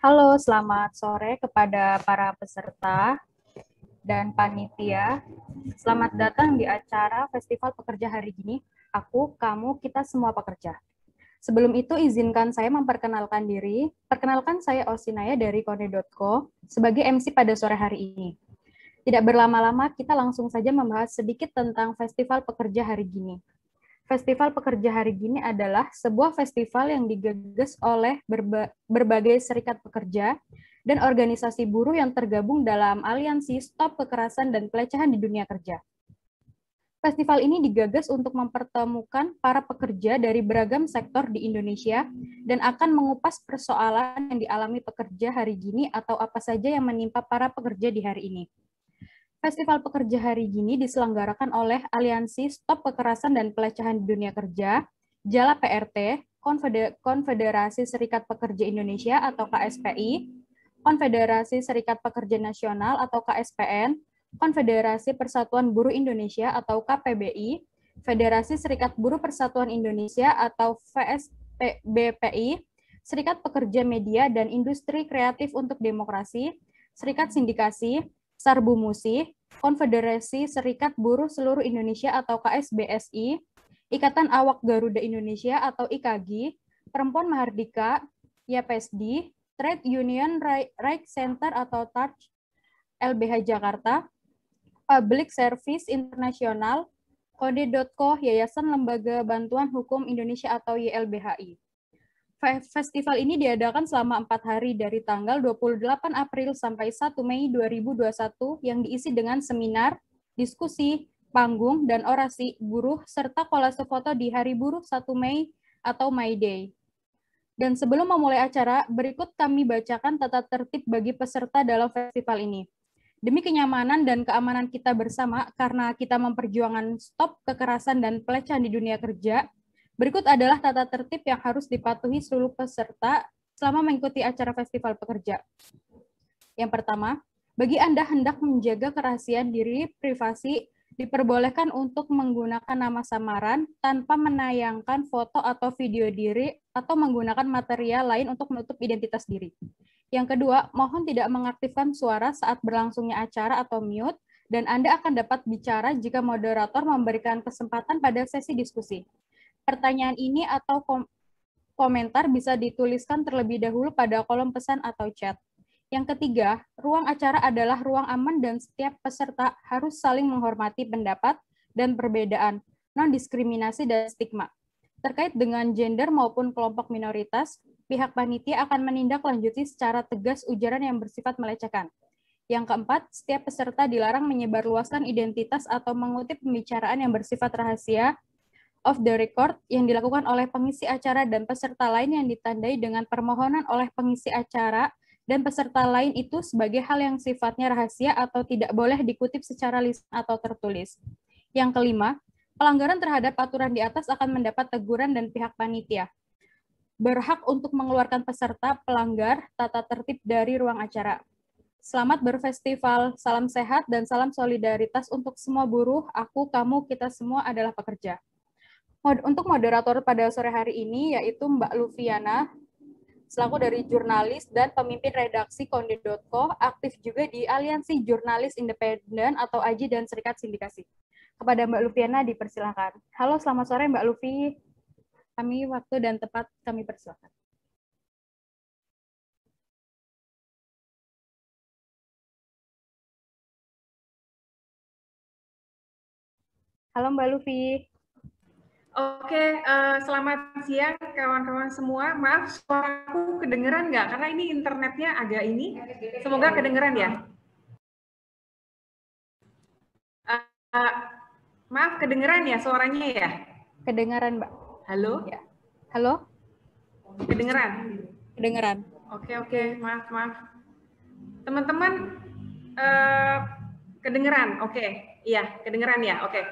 Halo, selamat sore kepada para peserta dan panitia. Selamat datang di acara Festival Pekerja hari ini. Aku, kamu, kita semua pekerja. Sebelum itu, izinkan saya memperkenalkan diri. Perkenalkan, saya Osinaya dari Kone.co sebagai MC pada sore hari ini. Tidak berlama-lama, kita langsung saja membahas sedikit tentang Festival Pekerja hari ini. Festival Pekerja hari ini adalah sebuah festival yang digagas oleh berbagai serikat pekerja dan organisasi buruh yang tergabung dalam aliansi Stop Kekerasan dan Pelecehan di Dunia Kerja. Festival ini digagas untuk mempertemukan para pekerja dari beragam sektor di Indonesia dan akan mengupas persoalan yang dialami pekerja hari ini atau apa saja yang menimpa para pekerja di hari ini. Festival Pekerja hari ini diselenggarakan oleh Aliansi Stop Kekerasan dan Pelecehan di Dunia Kerja, JALA PRT, Konfederasi Serikat Pekerja Indonesia atau KSPI, Konfederasi Serikat Pekerja Nasional atau KSPN, Konfederasi Persatuan Buruh Indonesia atau KPBI, Federasi Serikat Buruh Persatuan Indonesia atau VSBPI, Serikat Pekerja Media dan Industri Kreatif untuk Demokrasi, Serikat Sindikasi, Sarbu Musi, Konfederasi Serikat Buruh Seluruh Indonesia atau KSBSI, Ikatan Awak Garuda Indonesia atau IKAGI, Perempuan Mahardika, YPSD, Trade Union Right Center atau TARC, LBH Jakarta, Public Service International, Kode.co, Yayasan Lembaga Bantuan Hukum Indonesia atau YLBHI. Festival ini diadakan selama 4 hari dari tanggal 28 April sampai 1 Mei 2021 yang diisi dengan seminar, diskusi, panggung, dan orasi buruh, serta kolase foto di Hari Buruh 1 Mei atau May Day. Dan sebelum memulai acara, berikut kami bacakan tata tertib bagi peserta dalam festival ini. Demi kenyamanan dan keamanan kita bersama, karena kita memperjuangkan stop kekerasan dan pelecehan di dunia kerja, berikut adalah tata tertib yang harus dipatuhi seluruh peserta selama mengikuti acara Festival Pekerja. Yang pertama, bagi Anda hendak menjaga kerahasiaan diri privasi, diperbolehkan untuk menggunakan nama samaran tanpa menayangkan foto atau video diri atau menggunakan material lain untuk menutup identitas diri. Yang kedua, mohon tidak mengaktifkan suara saat berlangsungnya acara atau mute, dan Anda akan dapat bicara jika moderator memberikan kesempatan pada sesi diskusi. Pertanyaan ini atau komentar bisa dituliskan terlebih dahulu pada kolom pesan atau chat. Yang ketiga, ruang acara adalah ruang aman dan setiap peserta harus saling menghormati pendapat dan perbedaan, non-diskriminasi dan stigma. Terkait dengan gender maupun kelompok minoritas, pihak panitia akan menindaklanjuti secara tegas ujaran yang bersifat melecehkan. Yang keempat, setiap peserta dilarang menyebarluaskan identitas atau mengutip pembicaraan yang bersifat rahasia, off the record yang dilakukan oleh pengisi acara dan peserta lain yang ditandai dengan permohonan oleh pengisi acara dan peserta lain itu sebagai hal yang sifatnya rahasia atau tidak boleh dikutip secara lisan atau tertulis. Yang kelima, pelanggaran terhadap aturan di atas akan mendapat teguran dan pihak panitia berhak untuk mengeluarkan peserta pelanggar tata tertib dari ruang acara. Selamat berfestival, salam sehat dan salam solidaritas untuk semua buruh, aku, kamu, kita semua adalah pekerja. Untuk moderator pada sore hari ini yaitu Mbak Lufiana, selaku dari jurnalis dan pemimpin redaksi Konde.co, aktif juga di Aliansi Jurnalis Independen atau AJI dan Serikat Sindikasi. Kepada Mbak Lufiana dipersilakan. Halo, selamat sore Mbak Lufi. Kami waktu dan tepat kami persilakan. Halo Mbak Lufi. Oke, selamat siang kawan-kawan semua. Maaf, suaraku kedengeran nggak? Karena ini internetnya agak ini. Semoga kedengeran ya. Maaf, kedengeran ya suaranya ya? Kedengaran Mbak. Halo? Ya. Halo? Kedengeran? Kedengeran. Oke, maaf. Teman-teman, kedengeran? Oke, iya, kedengeran ya? Oke.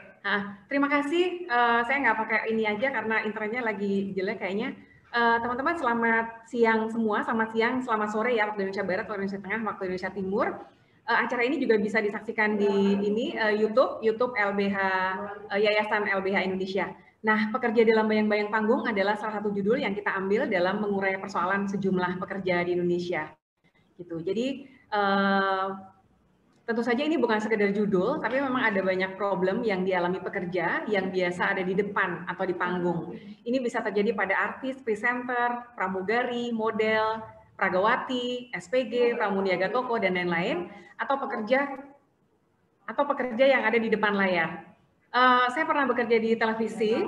Terima kasih, saya nggak pakai ini aja karena internetnya lagi jelek kayaknya. Teman-teman selamat siang semua, selamat siang, selamat sore ya waktu Indonesia Barat, waktu Indonesia Tengah, waktu Indonesia Timur. Acara ini juga bisa disaksikan di ini YouTube LBH Yayasan LBH Indonesia. Nah, pekerja dalam bayang-bayang panggung adalah salah satu judul yang kita ambil dalam mengurai persoalan sejumlah pekerja di Indonesia. gitu. Jadi tentu saja ini bukan sekedar judul, tapi memang ada banyak problem yang dialami pekerja yang biasa ada di depan atau di panggung. Ini bisa terjadi pada artis, presenter, pramugari, model, pragawati, SPG, pramuniaga toko, dan lain-lain, atau pekerja yang ada di depan layar. Saya pernah bekerja di televisi,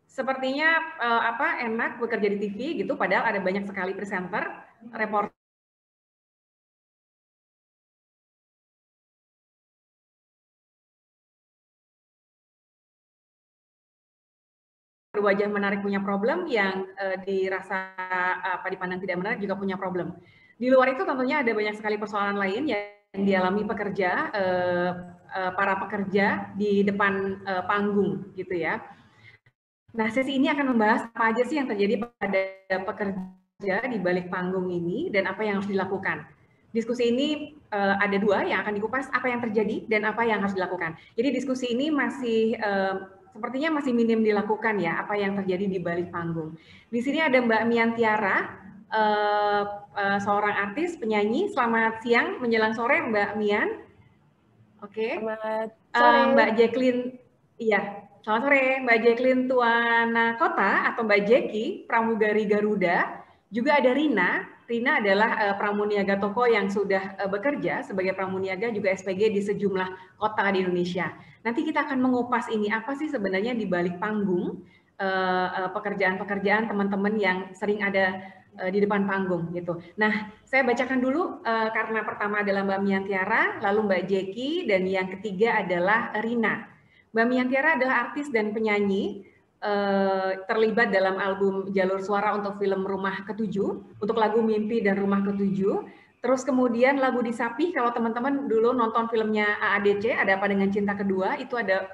sepertinya enak bekerja di TV gitu, padahal ada banyak sekali presenter, reporter, berwajah menarik punya problem, yang dirasa dipandang tidak menarik juga punya problem. Di luar itu tentunya ada banyak sekali persoalan lain yang dialami pekerja, para pekerja di depan panggung gitu ya. Nah, sesi ini akan membahas apa aja sih yang terjadi pada pekerja di balik panggung ini dan apa yang harus dilakukan. Diskusi ini ada dua yang akan dikupas, apa yang terjadi dan apa yang harus dilakukan. Jadi diskusi ini masih sepertinya masih minim dilakukan ya, apa yang terjadi di balik panggung. Di sini ada Mbak Mian Tiara, seorang artis, penyanyi. Selamat siang menjelang sore Mbak Mian. Oke. Selamat sore. Mbak Jacqueline, iya. Selamat sore Mbak Jacqueline Tuana Kota atau Mbak Jeki, pramugari Garuda. Juga ada Rina. Rina adalah pramuniaga toko yang sudah bekerja sebagai pramuniaga juga SPG di sejumlah kota di Indonesia. Nanti kita akan mengupas ini, apa sih sebenarnya di balik panggung pekerjaan-pekerjaan teman-teman yang sering ada di depan panggung gitu. Nah, saya bacakan dulu karena pertama adalah Mbak Mian Tiara, lalu Mbak Jeki, dan yang ketiga adalah Rina. Mbak Mian Tiara adalah artis dan penyanyi, terlibat dalam album Jalur Suara untuk film Rumah Ke-7, untuk lagu Mimpi dan Rumah Ke-7. Terus kemudian lagu Disapi, kalau teman-teman dulu nonton filmnya AADC, Ada Apa Dengan Cinta Kedua, itu ada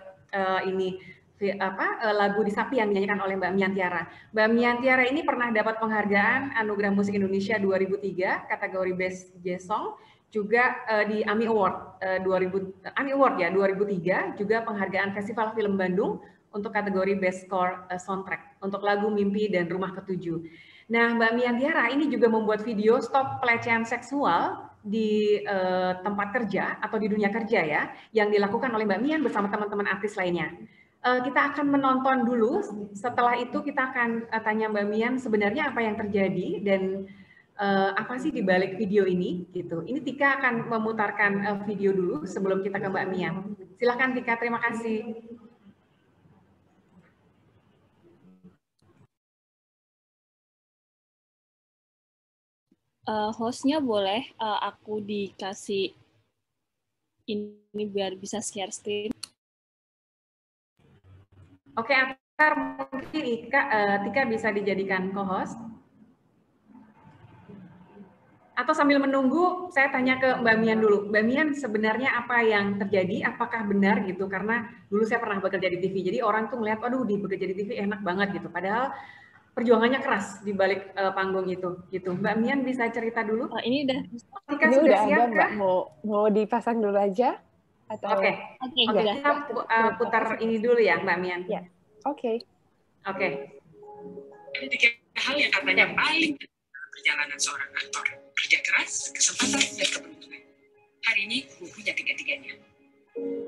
lagu Disapi yang dinyanyikan oleh Mbak Mian Tiara. Mbak Mian Tiara ini pernah dapat penghargaan Anugerah Musik Indonesia 2003, kategori Best Jazz Song, juga di AMI Award 2003, juga penghargaan Festival Film Bandung untuk kategori Best Score Soundtrack untuk lagu Mimpi dan Rumah Ke-7. Nah, Mbak Mian Tiara ini juga membuat video stop pelecehan seksual di tempat kerja atau di dunia kerja ya, yang dilakukan oleh Mbak Mian bersama teman-teman artis lainnya. Kita akan menonton dulu, setelah itu kita akan tanya Mbak Mian sebenarnya apa yang terjadi dan apa sih di balik video ini gitu. Ini Tika akan memutarkan video dulu sebelum kita ke Mbak Mian. Silakan Tika, terima kasih. Hostnya boleh aku dikasih ini biar bisa share screen. Oke, Akar, mungkin Tika bisa dijadikan co-host. Atau sambil menunggu, saya tanya ke Mbak Mian dulu. Mbak Mian, sebenarnya apa yang terjadi? Apakah benar gitu? Karena dulu saya pernah bekerja di TV, jadi orang tuh ngeliat, aduh di bekerja di TV enak banget gitu. Padahal perjuangannya keras di balik panggung itu gitu. Mbak Mian bisa cerita dulu? Ini udah siap, ada Mbak, mau dipasang dulu aja atau Oke, kita putar ini dulu ya Mbak Mian. Ya. Oke. Ada 3 hal yang katanya paling perjalanan seorang aktor: kerja keras, kesempatan, dan keberuntungan. Hari ini gue punya 3-tiganya.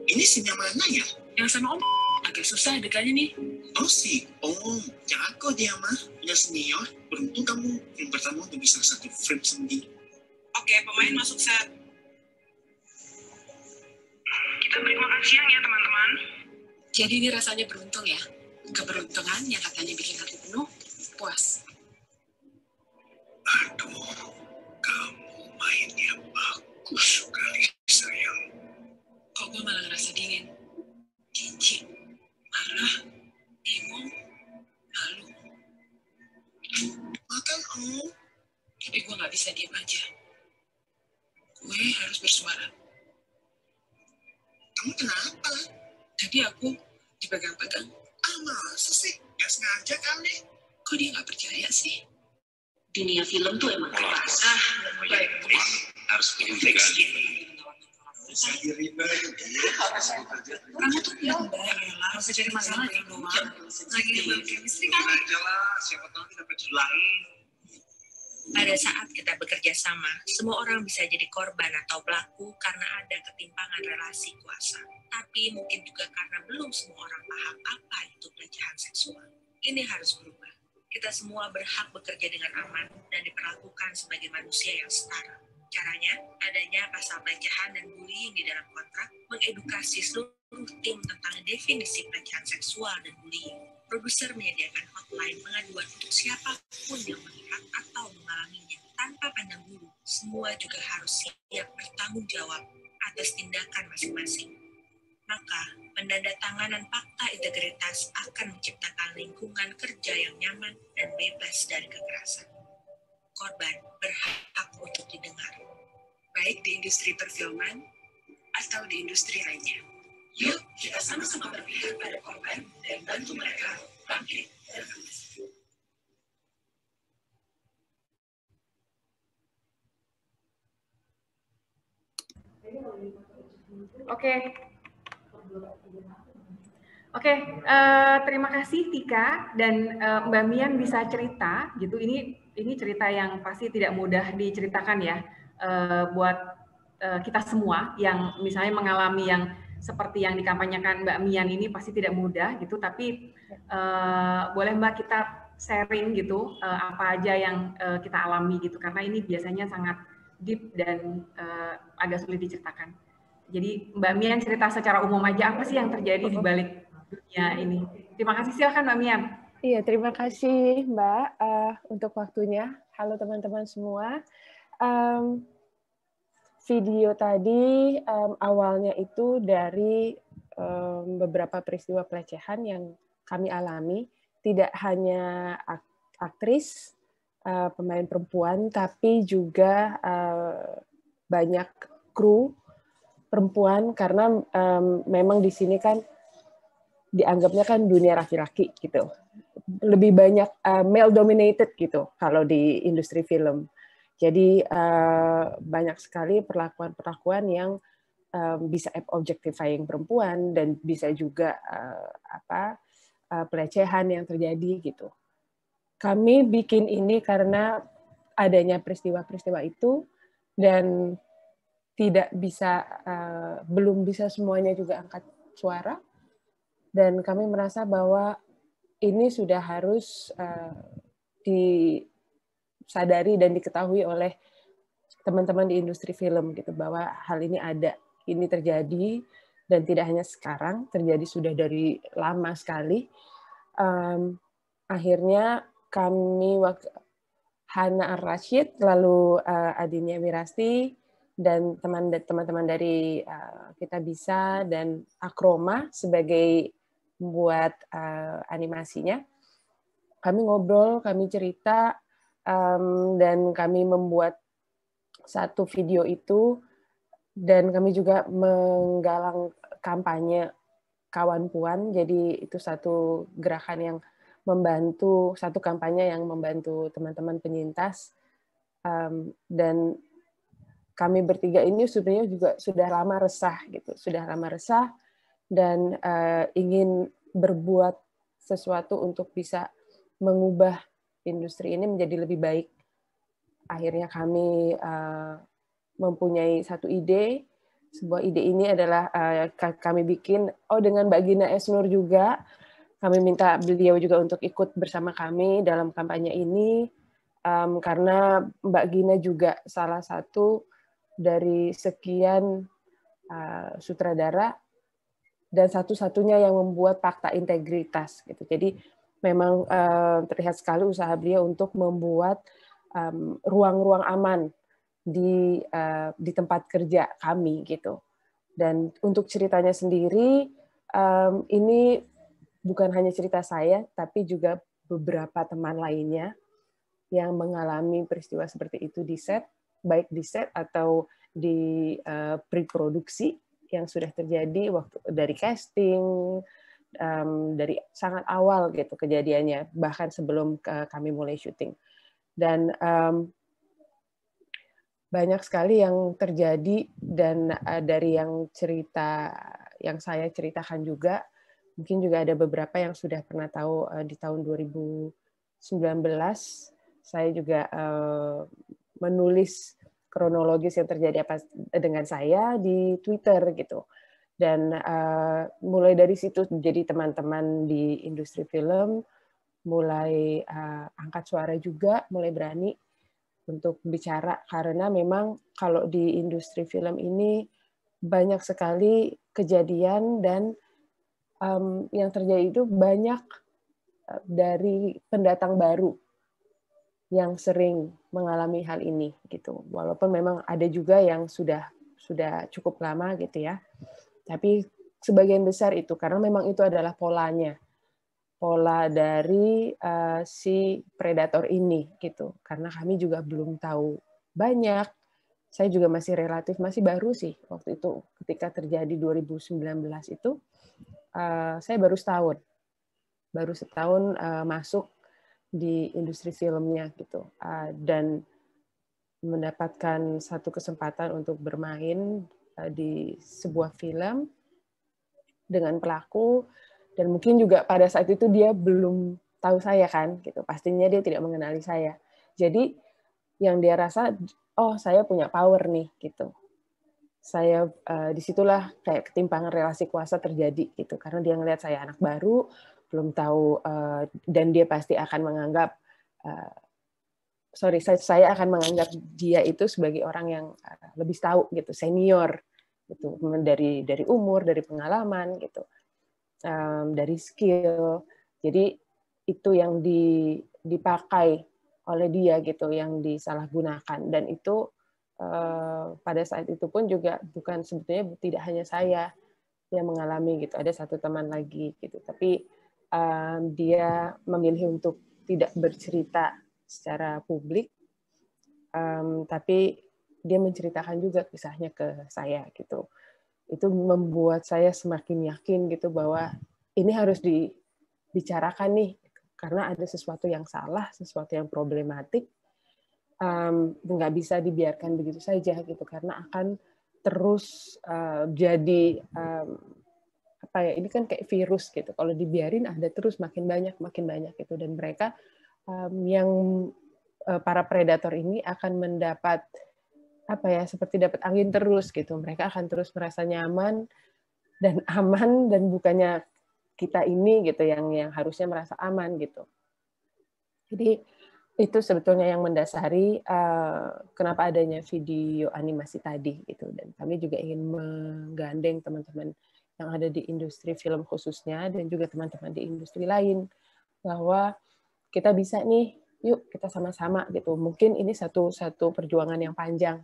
Ini sinyal mana ya? Yang sama Om agak susah dekatnya nih. Oh si Om, jago dia mah. Punya senior, beruntung kamu film pertama udah bisa 1 frame sendiri. Oke, pemain masuk set. Kita break makan siang ya teman-teman. Jadi ini rasanya beruntung ya. Keberuntungan yang katanya bikin hati penuh, puas. Aduh, kamu mainnya bagus sekali sayang. Kok gue malah ngerasa dingin? Jijik, marah, bingung, malu. Makan Om. Tapi gue gak bisa diam aja. Gue harus bersuara. Kamu kenapa? Tadi aku dipegang-pegang. Masa sih? Gak sengaja kali. Kok dia gak percaya sih? Dunia film tuh emang keras. Baik, harus infeksi. Kamu tuh bilang gak usah cari masalah ya doang. Lagi chemistry kan? Jelas, siapa tahu kita dapat lain. Pada saat kita bekerja sama, semua orang bisa jadi korban atau pelaku karena ada ketimpangan relasi kuasa. Tapi mungkin juga karena belum semua orang paham apa itu pelecehan seksual. Ini harus berubah. Kita semua berhak bekerja dengan aman dan diperlakukan sebagai manusia yang setara. Caranya, adanya pasal pelecehan dan bullying di dalam kontrak, mengedukasi seluruh tim tentang definisi pelecehan seksual dan bullying. Produser menyediakan hotline pengaduan untuk siapapun yang melihat atau mengalaminya. Tanpa pandang bulu, semua juga harus siap bertanggung jawab atas tindakan masing-masing. Maka, penandatanganan fakta integritas akan menciptakan lingkungan kerja yang nyaman dan bebas dari kekerasan. Korban berhak untuk didengar, baik di industri perfilman atau di industri lainnya. Yuk, kita sama-sama berpihak pada korban dan bantu mereka bangkit dari kemiskinan. Oke, terima kasih Tika dan Mbak Mian bisa cerita gitu. Ini cerita yang pasti tidak mudah diceritakan ya buat kita semua yang misalnya mengalami yang seperti yang dikampanyekan Mbak Mian ini pasti tidak mudah gitu. Tapi boleh Mbak kita sharing gitu apa aja yang kita alami gitu karena ini biasanya sangat deep dan agak sulit diceritakan. Jadi Mbak Mian cerita secara umum aja apa sih yang terjadi di balik dunia ini. Terima kasih, silakan Mbak Mian. Iya, terima kasih Mbak untuk waktunya. Halo teman-teman semua. Video tadi awalnya itu dari beberapa peristiwa pelecehan yang kami alami. Tidak hanya aktris, pemain perempuan, tapi juga banyak kru perempuan karena memang di sini kan dianggapnya kan dunia laki-laki gitu. Lebih banyak male dominated gitu kalau di industri film. Jadi banyak sekali perlakuan-perlakuan yang bisa objectifying perempuan dan bisa juga pelecehan yang terjadi gitu. Kami bikin ini karena adanya peristiwa-peristiwa itu dan tidak bisa belum bisa semuanya juga angkat suara dan kami merasa bahwa ini sudah harus disadari dan diketahui oleh teman-teman di industri film gitu bahwa hal ini ada, ini terjadi dan tidak hanya sekarang, terjadi sudah dari lama sekali. Akhirnya kami Hana Ar-Rashid lalu Adinia Wirasti dan teman-teman dari Kita Bisa dan Akroma sebagai membuat animasinya. Kami ngobrol, kami cerita, dan kami membuat satu video itu, dan kami juga menggalang kampanye Kawan Puan, jadi itu satu gerakan yang membantu, satu kampanye yang membantu teman-teman penyintas, dan kami bertiga ini sebenarnya juga sudah lama resah gitu, dan ingin berbuat sesuatu untuk bisa mengubah industri ini menjadi lebih baik. Akhirnya kami mempunyai satu ide. Sebuah ide ini adalah kami bikin dengan Mbak Gina Esnur juga. Kami minta beliau juga untuk ikut bersama kami dalam kampanye ini karena Mbak Gina juga salah satu dari sekian sutradara dan satu-satunya yang membuat fakta integritas gitu. Jadi memang terlihat sekali usaha beliau untuk membuat ruang-ruang aman di tempat kerja kami gitu. Dan untuk ceritanya sendiri ini bukan hanya cerita saya tapi juga beberapa teman lainnya yang mengalami peristiwa seperti itu di set, baik di set atau di pre-produksi yang sudah terjadi waktu dari casting, dari sangat awal gitu kejadiannya, bahkan sebelum kami mulai syuting. Dan banyak sekali yang terjadi dan dari yang saya ceritakan juga, mungkin juga ada beberapa yang sudah pernah tahu di tahun 2019 saya juga menulis kronologis yang terjadi apa dengan saya di Twitter gitu. Dan mulai dari situ jadi teman-teman di industri film mulai angkat suara juga, mulai berani untuk bicara, karena memang kalau di industri film ini banyak sekali kejadian dan yang terjadi itu banyak dari pendatang baru yang sering mengalami hal ini gitu. Walaupun memang ada juga yang sudah cukup lama gitu ya. Tapi sebagian besar itu karena memang itu adalah polanya. Pola dari si predator ini gitu. Karena kami juga belum tahu banyak. Saya juga masih baru sih waktu itu ketika terjadi 2019 itu saya baru setahun masuk di industri filmnya gitu, dan mendapatkan satu kesempatan untuk bermain di sebuah film dengan pelaku, dan mungkin juga pada saat itu dia belum tahu saya kan gitu, pastinya dia tidak mengenali saya, jadi yang dia rasa, oh saya punya power nih gitu. Saya disitulah kayak ketimpangan relasi kuasa terjadi gitu, karena dia ngelihat saya anak baru, belum tahu, dan dia pasti akan menganggap, saya akan menganggap dia itu sebagai orang yang lebih tahu gitu, senior gitu, dari umur, dari pengalaman gitu, dari skill. Jadi itu yang dipakai oleh dia gitu, yang disalahgunakan, dan itu pada saat itu pun juga bukan sebetulnya tidak hanya saya yang mengalami gitu, ada satu teman lagi gitu, tapi dia memilih untuk tidak bercerita secara publik, tapi dia menceritakan juga kisahnya ke saya gitu. Itu membuat saya semakin yakin gitu bahwa ini harus dibicarakan nih, karena ada sesuatu yang salah, sesuatu yang problematik, nggak bisa dibiarkan begitu saja gitu, karena akan terus jadi apa ya, ini kan kayak virus gitu, kalau dibiarin ada terus makin banyak gitu, dan mereka yang para predator ini akan mendapat apa ya, seperti dapat angin terus gitu, mereka akan terus merasa nyaman dan aman, dan bukannya kita ini gitu yang harusnya merasa aman gitu. Jadi itu sebetulnya yang mendasari kenapa adanya video animasi tadi gitu, dan kami juga ingin menggandeng teman-teman yang ada di industri film khususnya dan juga teman-teman di industri lain bahwa kita bisa nih, yuk kita sama-sama gitu. Mungkin ini satu perjuangan yang panjang,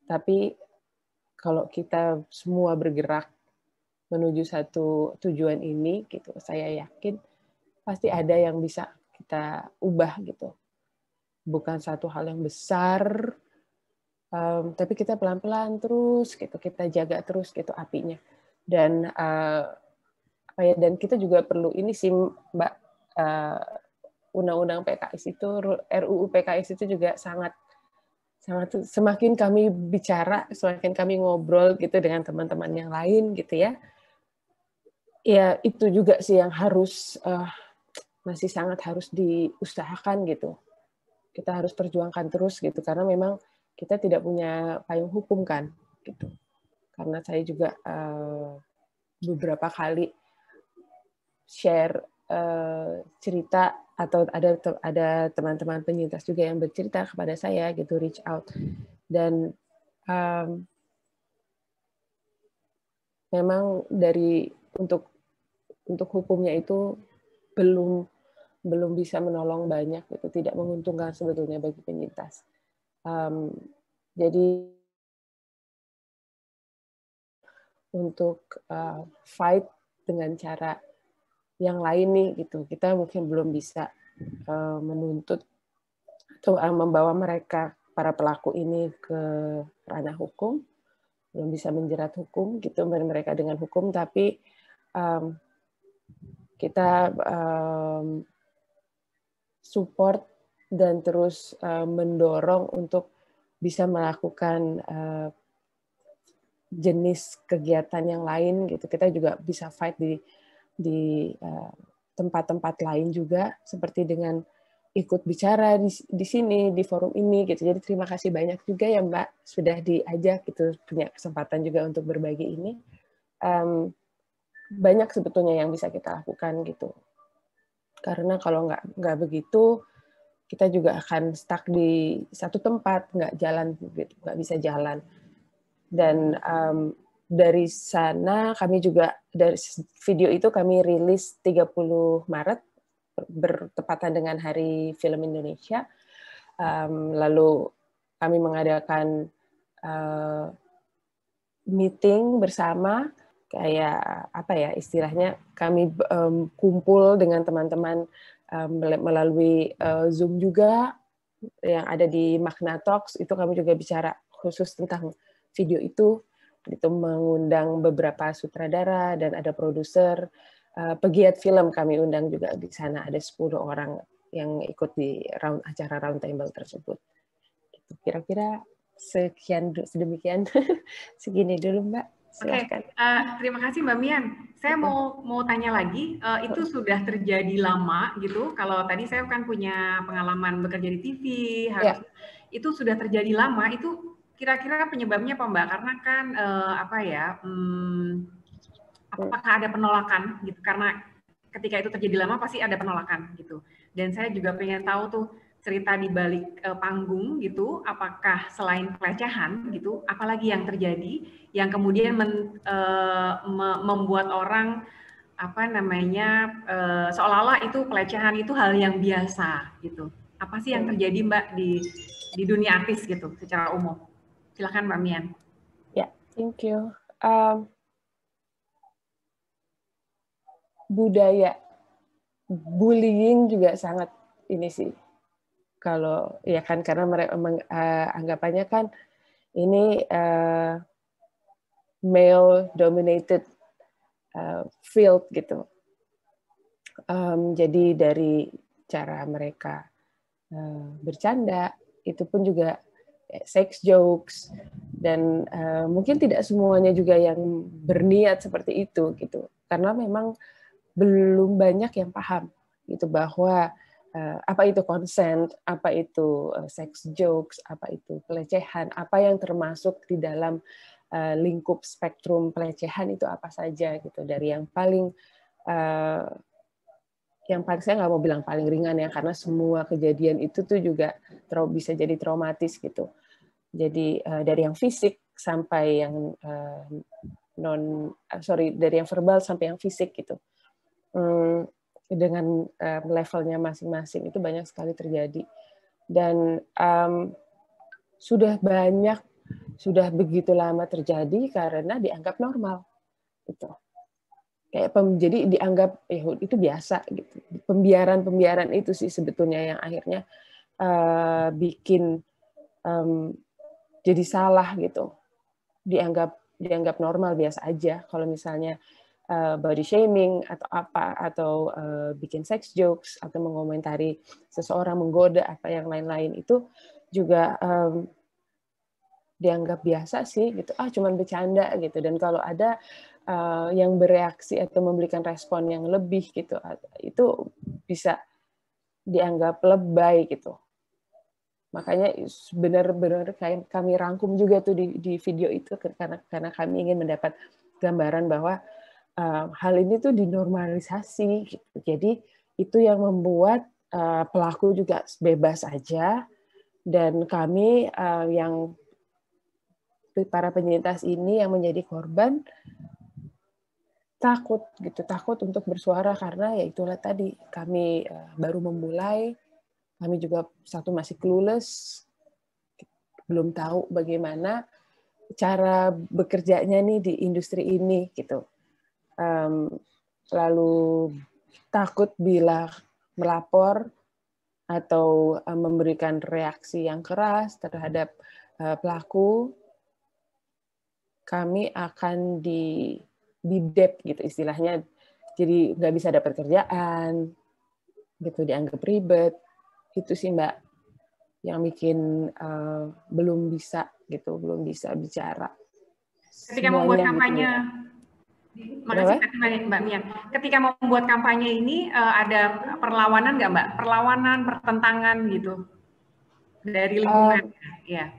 tapi kalau kita semua bergerak menuju satu tujuan ini gitu, saya yakin pasti ada yang bisa kita ubah gitu. Bukan satu hal yang besar, tapi kita pelan-pelan terus gitu, kita jaga terus gitu apinya. Dan apa ya, dan kita juga perlu ini sih Mbak, undang-undang PKS itu, RUU PKS itu juga sangat semakin kami bicara, semakin kami ngobrol gitu dengan teman-teman yang lain gitu ya. Ya itu juga sih yang harus masih sangat harus diusahakan gitu. Kita harus perjuangkan terus gitu, karena memang kita tidak punya payung hukum kan gitu. Karena saya juga beberapa kali share cerita, atau ada teman-teman penyintas juga yang bercerita kepada saya gitu, reach out, dan memang untuk hukumnya itu belum bisa menolong banyak, itu tidak menguntungkan sebetulnya bagi penyintas. Jadi untuk fight dengan cara yang lain nih gitu, kita mungkin belum bisa menuntut atau membawa mereka, para pelaku ini, ke ranah hukum, belum bisa menjerat hukum gitu mereka dengan hukum, tapi kita support dan terus mendorong untuk bisa melakukan jenis kegiatan yang lain gitu. Kita juga bisa fight di tempat-tempat lain juga, seperti dengan ikut bicara di sini, di forum ini gitu. Jadi terima kasih banyak juga ya Mbak sudah diajak gitu, punya kesempatan juga untuk berbagi ini. Banyak sebetulnya yang bisa kita lakukan gitu. Karena kalau nggak begitu, kita juga akan stuck di satu tempat, nggak jalan gitu, nggak bisa jalan. Dan dari sana kami juga, dari video itu kami rilis 30 Maret, bertepatan dengan Hari Film Indonesia. Lalu kami mengadakan meeting bersama, kayak apa ya istilahnya, kami kumpul dengan teman-teman melalui Zoom juga yang ada di Magna Talks. Itu kami juga bicara khusus tentang video itu, mengundang beberapa sutradara dan ada produser, pegiat film kami undang juga di sana, ada 10 orang yang ikut di acara round table tersebut. Kira-kira sedemikian. Segini dulu Mbak. Silakan. Terima kasih Mbak Mian. Saya mau tanya lagi, itu sudah terjadi lama gitu? Kalau tadi saya kan punya pengalaman bekerja di TV, itu sudah terjadi lama. Itu kira-kira penyebabnya apa Mbak? Karena kan apakah ada penolakan gitu? Karena ketika itu terjadi lama pasti ada penolakan gitu. Dan saya juga pengen tahu tuh cerita di balik panggung gitu, apakah selain pelecehan gitu, apalagi yang terjadi yang kemudian membuat orang seolah-olah itu pelecehan itu hal yang biasa gitu. Apa sih yang terjadi Mbak di dunia artis gitu secara umum? Silakan Mbak Mian. Ya, thank you. Budaya bullying juga sangat ini sih. Kalau ya kan, karena mereka anggapannya kan ini male dominated field gitu. Jadi dari cara mereka bercanda itu pun juga sex jokes, dan mungkin tidak semuanya juga yang berniat seperti itu gitu. Karena memang belum banyak yang paham gitu bahwa apa itu consent, apa itu sex jokes, apa itu pelecehan, apa yang termasuk di dalam lingkup spektrum pelecehan itu apa saja gitu. Dari yang paling saya nggak mau bilang paling ringan ya, karena semua kejadian itu tuh juga bisa jadi traumatis gitu. Jadi dari yang fisik sampai yang dari yang verbal sampai yang fisik gitu. Dengan levelnya masing-masing itu banyak sekali terjadi, dan sudah begitu lama terjadi karena dianggap normal gitu. Jadi dianggap itu biasa gitu. Pembiaran itu sih sebetulnya yang akhirnya bikin jadi salah gitu. Dianggap normal, biasa aja. Kalau misalnya body shaming atau apa, atau bikin sex jokes atau mengomentari seseorang, menggoda apa yang lain-lain, itu juga dianggap biasa sih gitu, cuman bercanda gitu. Dan kalau ada yang bereaksi atau memberikan respon yang lebih gitu, itu bisa dianggap lebay gitu. Makanya benar-benar kami rangkum juga tuh di video itu, karena kami ingin mendapat gambaran bahwa hal ini tuh dinormalisasi gitu. Jadi itu yang membuat pelaku juga bebas aja, dan kami yang para penyintas ini yang menjadi korban takut untuk bersuara, karena ya itulah tadi, kami baru memulai, kami juga masih clueless, belum tahu bagaimana cara bekerjanya nih di industri ini gitu. Lalu takut bila melapor atau memberikan reaksi yang keras terhadap pelaku, kami akan di-debt gitu istilahnya, jadi nggak bisa dapat kerjaan gitu, dianggap ribet. Itu sih Mbak yang bikin belum bisa bicara. Ketika membuat kampanye, Makasih Mbak Mian. Ketika membuat kampanye ini ada perlawanan nggak Mbak? Perlawanan, pertentangan gitu dari lingkungan? Ya.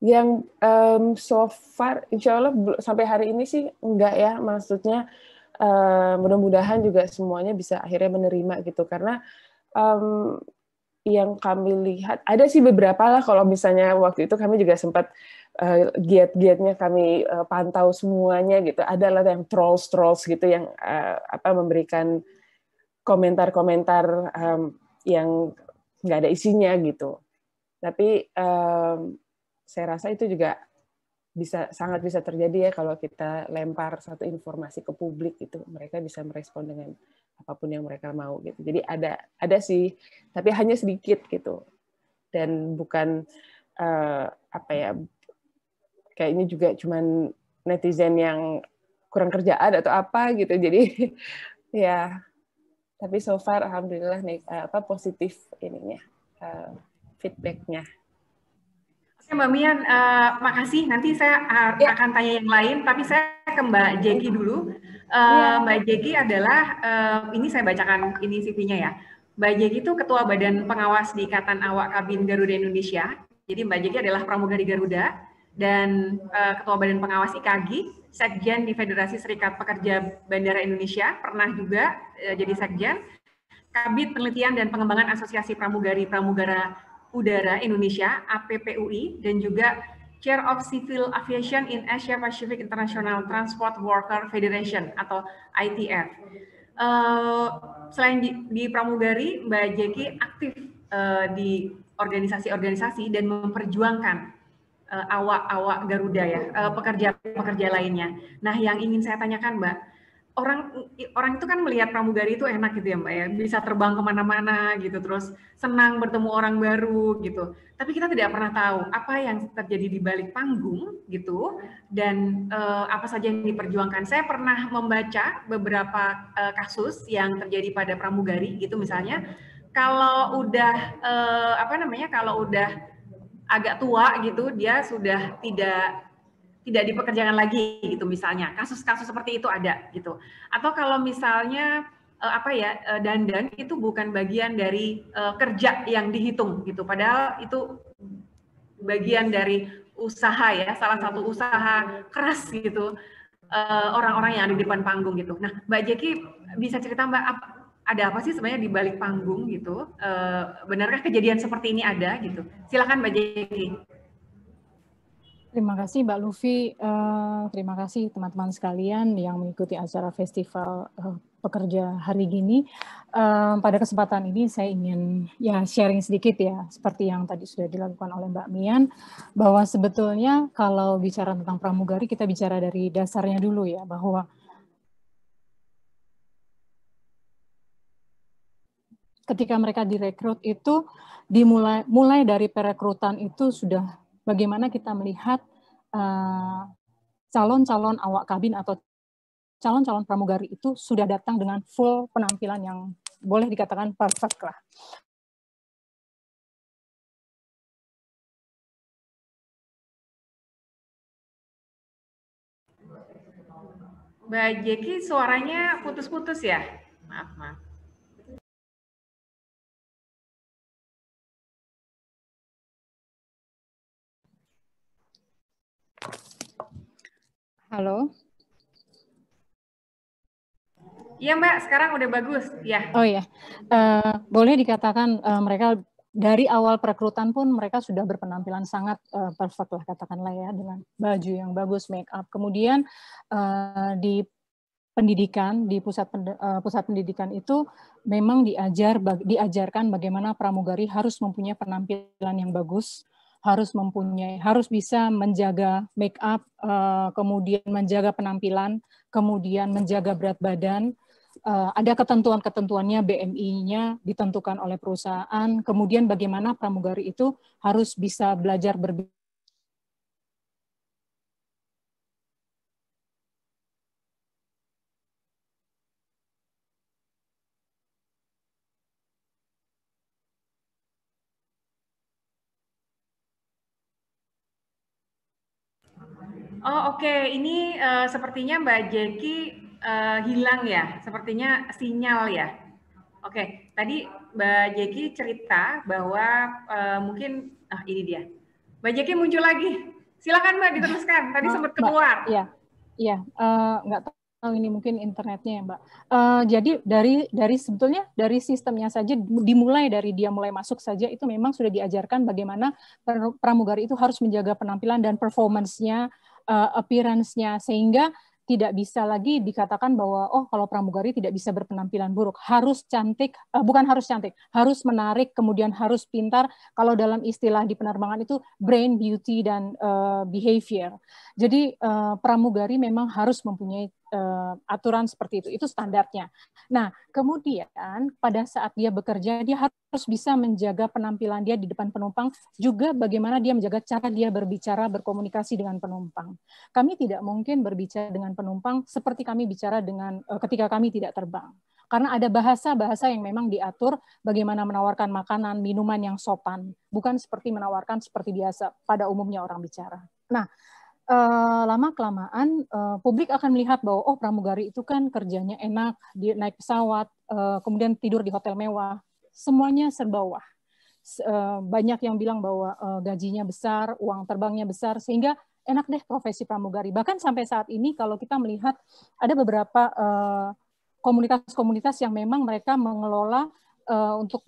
Yang so far, insya Allah sampai hari ini sih enggak ya. Maksudnya mudah-mudahan juga semuanya bisa akhirnya menerima gitu. Karena yang kami lihat, ada sih beberapa lah, kalau misalnya waktu itu kami juga sempat giat-giatnya kami pantau semuanya gitu. Ada lah yang trolls gitu yang memberikan komentar-komentar yang nggak ada isinya gitu. Tapi saya rasa itu juga sangat bisa terjadi ya kalau kita lempar satu informasi ke publik gitu, mereka bisa merespon dengan apapun yang mereka mau gitu. Jadi ada sih, tapi hanya sedikit gitu. Dan bukan kayaknya juga cuman netizen yang kurang kerjaan atau apa gitu. Jadi ya, tapi so far alhamdulillah nih positif ininya feedbacknya. Oke Mbak Mian, makasih. Nanti saya akan tanya yang lain, tapi saya ke Mbak Jeki dulu. Mbak Jeki adalah, ini saya bacakan ini CV-nya ya. Mbak Jeki itu Ketua Badan Pengawas di Ikatan Awak Kabin Garuda Indonesia. Jadi Mbak Jeki adalah pramugari Garuda dan Ketua Badan Pengawas IKAGI, Sekjen di Federasi Serikat Pekerja Bandara Indonesia, pernah juga jadi Sekjen, Kabid Penelitian dan Pengembangan Asosiasi Pramugara Udara Indonesia (APPUI) dan juga Chair of Civil Aviation in Asia Pacific International Transport Worker Federation atau ITF. Selain di pramugari, Mbak Jeki aktif di organisasi-organisasi dan memperjuangkan awak-awak Garuda ya, pekerja-pekerja lainnya. Nah, yang ingin saya tanyakan Mbak, orang itu kan melihat pramugari itu enak gitu ya Mbak ya, bisa terbang kemana-mana gitu, terus senang bertemu orang baru gitu. Tapi kita tidak pernah tahu apa yang terjadi di balik panggung gitu, dan apa saja yang diperjuangkan. Saya pernah membaca beberapa kasus yang terjadi pada pramugari gitu, misalnya kalau udah kalau udah agak tua gitu, dia sudah tidak dipekerjakan lagi gitu misalnya, kasus-kasus seperti itu ada gitu. Atau kalau misalnya dandan itu bukan bagian dari kerja yang dihitung gitu, padahal itu bagian dari usaha ya, salah satu usaha keras gitu orang-orang yang ada di depan panggung gitu. Nah Mbak Jeki bisa cerita Mbak, ada apa sih sebenarnya di balik panggung gitu? Benarkah kejadian seperti ini ada gitu? Silakan Mbak Jeki. Terima kasih Mbak Lufi, terima kasih teman-teman sekalian yang mengikuti acara Festival Pekerja hari ini. Pada kesempatan ini saya ingin sharing sedikit ya, seperti yang tadi sudah dilakukan oleh Mbak Mian, bahwa sebetulnya kalau bicara tentang pramugari, kita bicara dari dasarnya dulu ya, bahwa ketika mereka direkrut itu mulai dari perekrutan itu sudah bagaimana kita melihat calon-calon awak kabin atau calon-calon pramugari itu sudah datang dengan full penampilan yang boleh dikatakan perfect lah. Mbak Jeki suaranya putus-putus ya? Maaf. Halo? Iya Mbak, sekarang udah bagus. Ya. Oh ya, boleh dikatakan mereka dari awal perekrutan pun mereka sudah berpenampilan sangat perfect lah katakanlah ya, dengan baju yang bagus, make up. Kemudian di pendidikan, di pusat pendidikan itu memang diajarkan bagaimana pramugari harus mempunyai penampilan yang bagus, harus bisa menjaga make up, kemudian menjaga penampilan, kemudian menjaga berat badan. Ada ketentuan-ketentuannya, BMI-nya ditentukan oleh perusahaan, kemudian bagaimana pramugari itu harus bisa belajar Oh, oke. Ini sepertinya Mbak Jeki hilang ya, sepertinya sinyal ya. Oke, tadi Mbak Jeki cerita bahwa mungkin, ini dia. Mbak Jeki muncul lagi. Silakan Mbak diteruskan. Tadi sempat keluar. Iya, nggak tahu ini mungkin internetnya ya Mbak. Jadi dari sebetulnya dari sistemnya saja, dimulai dari dia mulai masuk saja itu memang sudah diajarkan bagaimana pramugari itu harus menjaga penampilan dan performance-nya, appearance-nya, sehingga tidak bisa lagi dikatakan bahwa oh kalau pramugari tidak bisa berpenampilan buruk, harus cantik, bukan harus cantik, harus menarik, kemudian harus pintar. Kalau dalam istilah di penerbangan itu brain, beauty, dan behavior. Jadi pramugari memang harus mempunyai aturan seperti itu standarnya. Nah, kemudian pada saat dia bekerja, dia harus bisa menjaga penampilan dia di depan penumpang, juga bagaimana dia menjaga cara dia berbicara, berkomunikasi dengan penumpang. Kami tidak mungkin berbicara dengan penumpang seperti kami bicara dengan ketika kami tidak terbang. Karena ada bahasa-bahasa yang memang diatur bagaimana menawarkan makanan, minuman yang sopan, bukan seperti menawarkan seperti biasa pada umumnya orang bicara. Nah, lama-kelamaan publik akan melihat bahwa oh pramugari itu kan kerjanya enak, dia naik pesawat, kemudian tidur di hotel mewah, semuanya serba wah. Banyak yang bilang bahwa gajinya besar, uang terbangnya besar, sehingga enak deh profesi pramugari. Bahkan sampai saat ini kalau kita melihat ada beberapa komunitas-komunitas yang memang mereka mengelola untuk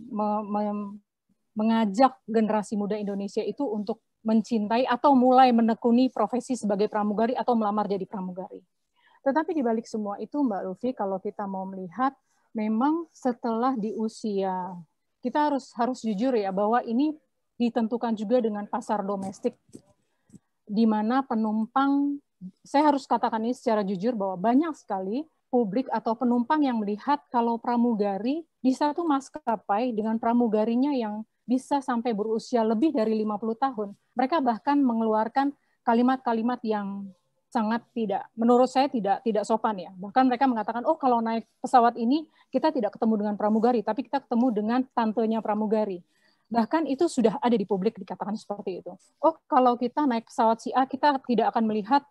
mengajak generasi muda Indonesia itu untuk mencintai atau mulai menekuni profesi sebagai pramugari atau melamar jadi pramugari. Tetapi di balik semua itu, Mbak Lufi, kalau kita mau melihat, memang setelah di usia, kita harus jujur ya, bahwa ini ditentukan juga dengan pasar domestik, di mana penumpang, saya harus katakan ini secara jujur, bahwa banyak sekali publik atau penumpang yang melihat kalau pramugari di satu maskapai dengan pramugarinya yang bisa sampai berusia lebih dari 50 tahun. Mereka bahkan mengeluarkan kalimat-kalimat yang sangat tidak, menurut saya tidak sopan ya. Bahkan mereka mengatakan, oh kalau naik pesawat ini kita tidak ketemu dengan pramugari, tapi kita ketemu dengan tantenya pramugari. Bahkan itu sudah ada di publik dikatakan seperti itu. Oh kalau kita naik pesawat si A, kita tidak akan melihat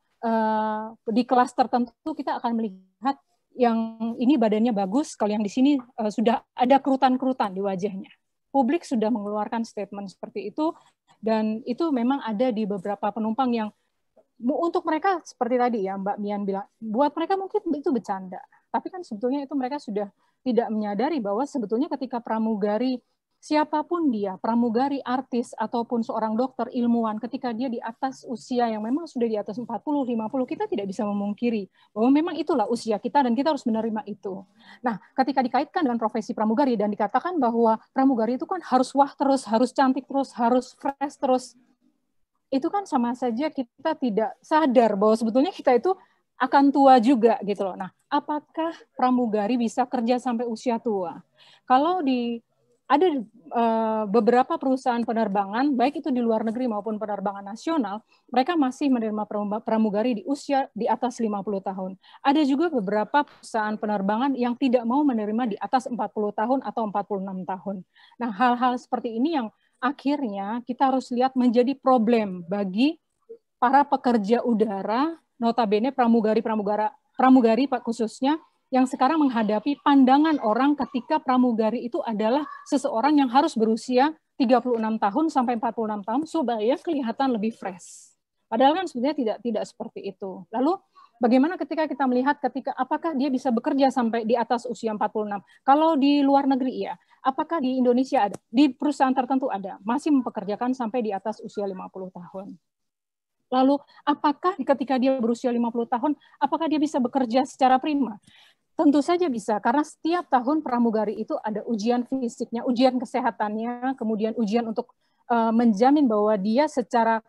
di kelas tertentu, kita akan melihat yang ini badannya bagus, kalau yang di sini sudah ada kerutan-kerutan di wajahnya. Publik sudah mengeluarkan statement seperti itu, dan itu memang ada di beberapa penumpang yang untuk mereka seperti tadi ya Mbak Mian bilang, buat mereka mungkin itu bercanda, tapi kan sebetulnya itu mereka sudah tidak menyadari bahwa sebetulnya ketika pramugari, siapapun dia, pramugari, artis, ataupun seorang dokter, ilmuwan, ketika dia di atas usia yang memang sudah di atas 40, 50, kita tidak bisa memungkiri bahwa memang itulah usia kita dan kita harus menerima itu. Nah, ketika dikaitkan dengan profesi pramugari dan dikatakan bahwa pramugari itu kan harus wah terus, harus cantik terus, harus fresh terus, itu kan sama saja kita tidak sadar bahwa sebetulnya kita itu akan tua juga gitu loh. Nah, apakah pramugari bisa kerja sampai usia tua? Kalau ada beberapa perusahaan penerbangan, baik itu di luar negeri maupun penerbangan nasional, mereka masih menerima pramugari di usia di atas 50 tahun. Ada juga beberapa perusahaan penerbangan yang tidak mau menerima di atas 40 tahun atau 46 tahun. Nah, hal-hal seperti ini yang akhirnya kita harus lihat menjadi problem bagi para pekerja udara, notabene pramugari khususnya, yang sekarang menghadapi pandangan orang ketika pramugari itu adalah seseorang yang harus berusia 36 tahun sampai 46 tahun supaya kelihatan lebih fresh. Padahal kan sebenarnya tidak seperti itu. Lalu bagaimana ketika kita melihat apakah dia bisa bekerja sampai di atas usia 46? Kalau di luar negeri ya, apakah di Indonesia ada? Di perusahaan tertentu ada, masih mempekerjakan sampai di atas usia 50 tahun. Lalu apakah ketika dia berusia 50 tahun, apakah dia bisa bekerja secara prima? Tentu saja bisa, karena setiap tahun pramugari itu ada ujian fisiknya, ujian kesehatannya, kemudian ujian untuk menjamin bahwa dia secara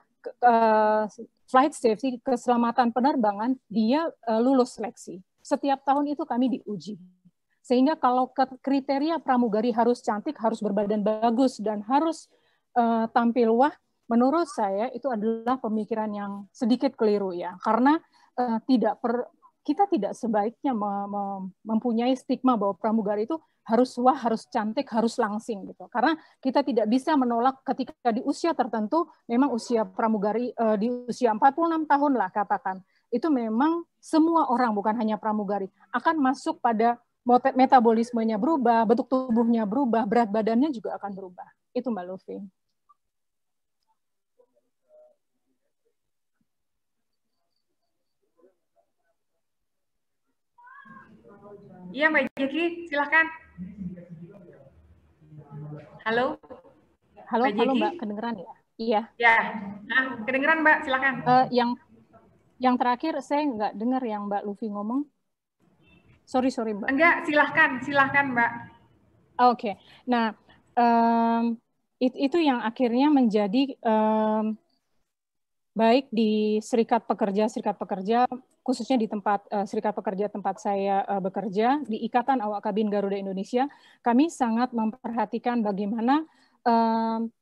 flight safety, keselamatan penerbangan, dia lulus seleksi. Setiap tahun itu kami diuji. Sehingga kalau kriteria pramugari harus cantik, harus berbadan bagus, dan harus tampil wah, menurut saya itu adalah pemikiran yang sedikit keliru ya, karena kita tidak sebaiknya mempunyai stigma bahwa pramugari itu harus wah, harus cantik, harus langsing gitu. Karena kita tidak bisa menolak ketika di usia tertentu, memang usia pramugari di usia 46 tahun lah katakan, itu memang semua orang, bukan hanya pramugari, akan masuk pada metabolismenya berubah, bentuk tubuhnya berubah, berat badannya juga akan berubah. Itu Mbak Lufi. Iya, Mbak Jeki, silakan. Halo. Halo, halo Mbak, kedengeran ya? Iya. Ya, kedengeran Mbak, silakan. Yang terakhir saya nggak dengar yang Mbak Lufi ngomong. Sorry Mbak. Enggak, silahkan Mbak. Oke. Nah, itu yang akhirnya menjadi baik di serikat pekerja khususnya di tempat serikat pekerja tempat saya bekerja di Ikatan Awak Kabin Garuda Indonesia, kami sangat memperhatikan bagaimana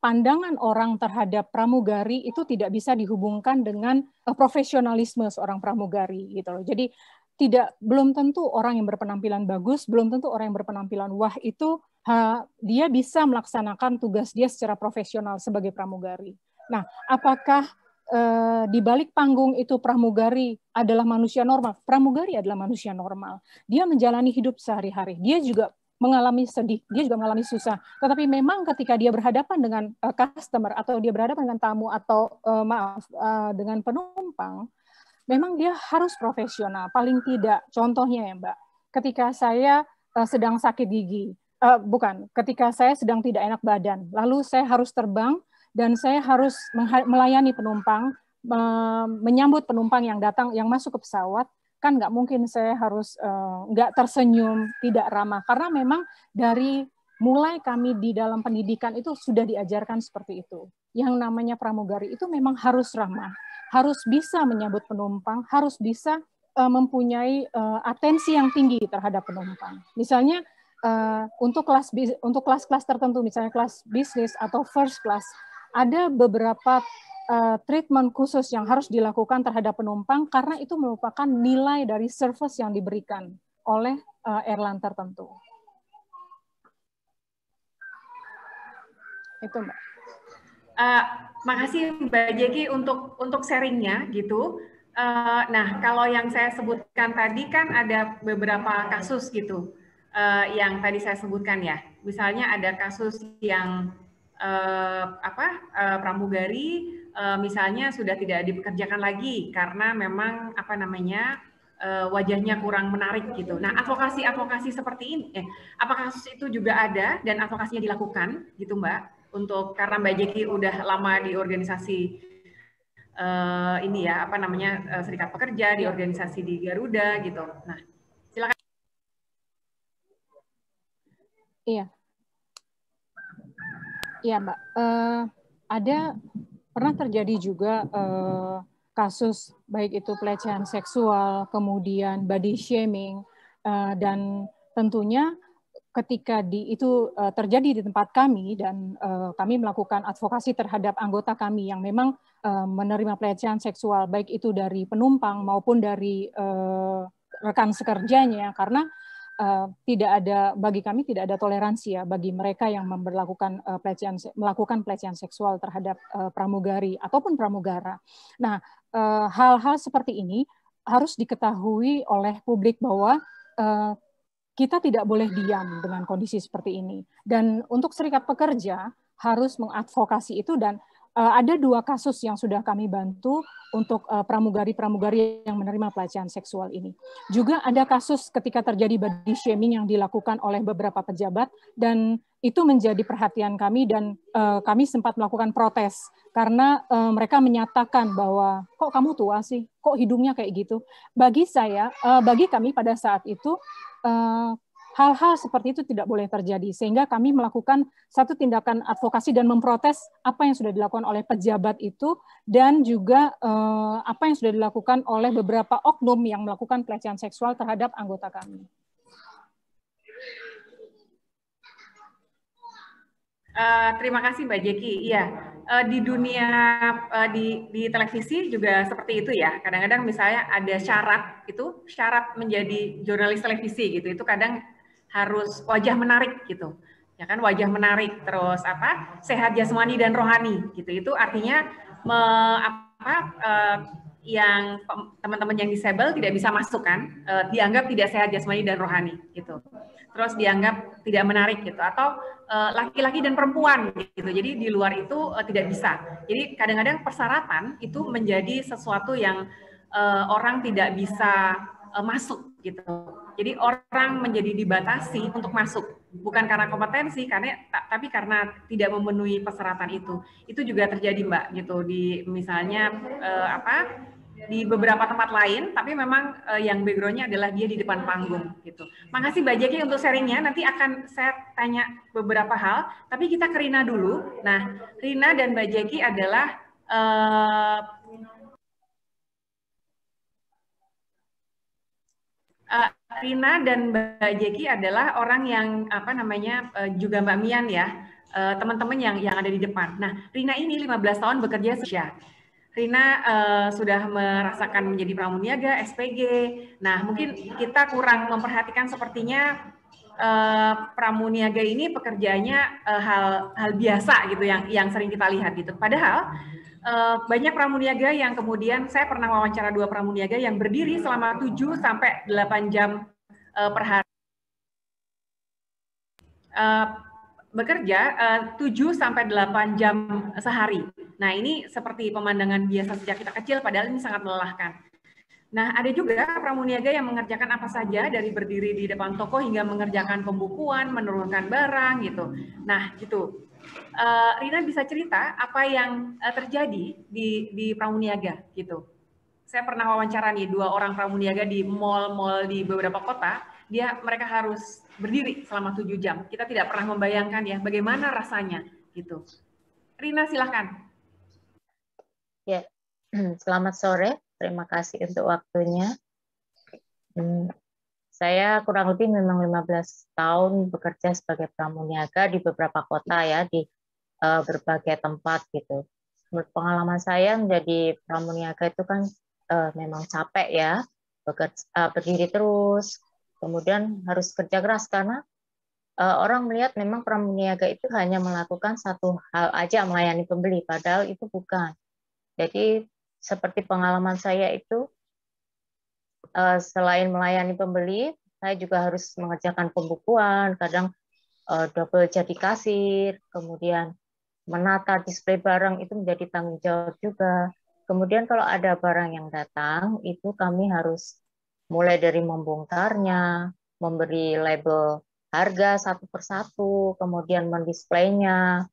pandangan orang terhadap pramugari itu tidak bisa dihubungkan dengan profesionalisme seorang pramugari gitu loh. Jadi belum tentu orang yang berpenampilan bagus, belum tentu orang yang berpenampilan wah itu dia bisa melaksanakan tugas dia secara profesional sebagai pramugari. Nah, apakah di balik panggung itu pramugari adalah manusia normal? Pramugari adalah manusia normal. Dia menjalani hidup sehari-hari. Dia juga mengalami sedih, dia juga mengalami susah. Tetapi memang ketika dia berhadapan dengan customer atau dia berhadapan dengan tamu atau dengan penumpang, memang dia harus profesional. Paling tidak, contohnya ya Mbak, ketika saya sedang sakit gigi, ketika saya sedang tidak enak badan, lalu saya harus terbang, dan saya harus melayani penumpang, menyambut penumpang yang datang, yang masuk ke pesawat, kan nggak mungkin saya harus nggak tersenyum, tidak ramah. Karena memang dari mulai kami di dalam pendidikan itu sudah diajarkan seperti itu. Yang namanya pramugari itu memang harus ramah, harus bisa menyambut penumpang, harus bisa mempunyai atensi yang tinggi terhadap penumpang. Misalnya untuk kelas-kelas tertentu, misalnya kelas bisnis atau first class, ada beberapa treatment khusus yang harus dilakukan terhadap penumpang karena itu merupakan nilai dari service yang diberikan oleh airline tertentu. Itu Mbak. Makasih Mbak Jeki untuk sharingnya gitu. Nah, kalau yang saya sebutkan tadi kan ada beberapa kasus gitu yang tadi saya sebutkan ya. Misalnya ada kasus yang pramugari misalnya sudah tidak dipekerjakan lagi karena memang wajahnya kurang menarik gitu. Nah, advokasi seperti ini, apakah kasus itu juga ada dan advokasinya dilakukan gitu Mbak? Karena Mbak Jeki udah lama di organisasi serikat pekerja, di organisasi di Garuda gitu. Nah, silakan. Iya Mbak, pernah terjadi juga kasus baik itu pelecehan seksual, kemudian body shaming, dan tentunya ketika itu terjadi di tempat kami dan kami melakukan advokasi terhadap anggota kami yang memang menerima pelecehan seksual baik itu dari penumpang maupun dari rekan sekerjanya, karena bagi kami tidak ada toleransi ya bagi mereka yang melakukan pelecehan seksual terhadap pramugari ataupun pramugara. Nah, hal-hal seperti ini harus diketahui oleh publik bahwa kita tidak boleh diam dengan kondisi seperti ini. Dan untuk serikat pekerja harus mengadvokasi itu, dan ada 2 kasus yang sudah kami bantu untuk pramugari-pramugari yang menerima pelecehan seksual ini. Juga ada kasus ketika terjadi body shaming yang dilakukan oleh beberapa pejabat, dan itu menjadi perhatian kami, dan kami sempat melakukan protes karena mereka menyatakan bahwa kok kamu tua sih, kok hidungnya kayak gitu. Bagi kami pada saat itu hal-hal seperti itu tidak boleh terjadi, sehingga kami melakukan satu tindakan advokasi dan memprotes apa yang sudah dilakukan oleh pejabat itu, dan juga apa yang sudah dilakukan oleh beberapa oknum yang melakukan pelecehan seksual terhadap anggota kami. Terima kasih Mbak Jeki. Iya, di dunia di televisi juga seperti itu ya. Kadang-kadang misalnya ada syarat menjadi jurnalis televisi gitu. Itu kadang harus wajah menarik gitu. Ya kan, wajah menarik, terus apa? Sehat jasmani dan rohani gitu. Itu artinya yang teman-teman yang disable tidak bisa masuk kan, dianggap tidak sehat jasmani dan rohani gitu. Terus dianggap tidak menarik gitu, atau laki-laki dan perempuan gitu. Jadi di luar itu tidak bisa. Jadi kadang-kadang persyaratan itu menjadi sesuatu yang orang tidak bisa masuk gitu. Jadi orang menjadi dibatasi untuk masuk, bukan karena kompetensi, tapi karena tidak memenuhi persyaratan itu. Itu juga terjadi Mbak gitu di misalnya di beberapa tempat lain, tapi memang yang background-nya adalah dia di depan panggung gitu. Makasih Mbak Jeki untuk sharingnya. Nanti akan saya tanya beberapa hal, tapi kita ke Rina dulu. Nah, Rina dan Mbak Jeki adalah Rina dan Mbak Jeki adalah orang yang juga Mbak Mian ya, teman-teman yang ada di depan. Nah, Rina ini 15 tahun bekerja sejak. Rina sudah merasakan menjadi pramuniaga, SPG. Nah, mungkin kita kurang memperhatikan sepertinya pramuniaga ini pekerjaannya hal biasa gitu yang sering kita lihat gitu. Padahal banyak pramuniaga yang kemudian saya pernah wawancara 2 pramuniaga yang berdiri selama 7 sampai 8 jam per hari. Bekerja 7 sampai 8 jam sehari. Nah, ini seperti pemandangan biasa sejak kita kecil, padahal ini sangat melelahkan. Nah, ada juga pramuniaga yang mengerjakan apa saja, dari berdiri di depan toko hingga mengerjakan pembukuan, menurunkan barang gitu. Nah, gitu. Rina bisa cerita apa yang terjadi di pramuniaga gitu. Saya pernah wawancara nih 2 orang pramuniaga di mall-mall di beberapa kota. Mereka harus berdiri selama 7 jam. Kita tidak pernah membayangkan ya bagaimana rasanya gitu. Rina silahkan. Ya, selamat sore. Terima kasih untuk waktunya. Saya kurang lebih memang 15 tahun bekerja sebagai pramuniaga di beberapa kota ya, di berbagai tempat gitu. Menurut pengalaman saya menjadi pramuniaga itu kan memang capek ya, berdiri terus, kemudian harus kerja keras karena orang melihat memang pramuniaga itu hanya melakukan satu hal aja, melayani pembeli, padahal itu bukan. Jadi seperti pengalaman saya itu, selain melayani pembeli, saya juga harus mengerjakan pembukuan, kadang double jadi kasir, kemudian menata display barang itu menjadi tanggung jawab juga. Kemudian kalau ada barang yang datang, itu kami harus mulai dari membongkarnya, memberi label harga satu persatu, kemudian mendisplaynya.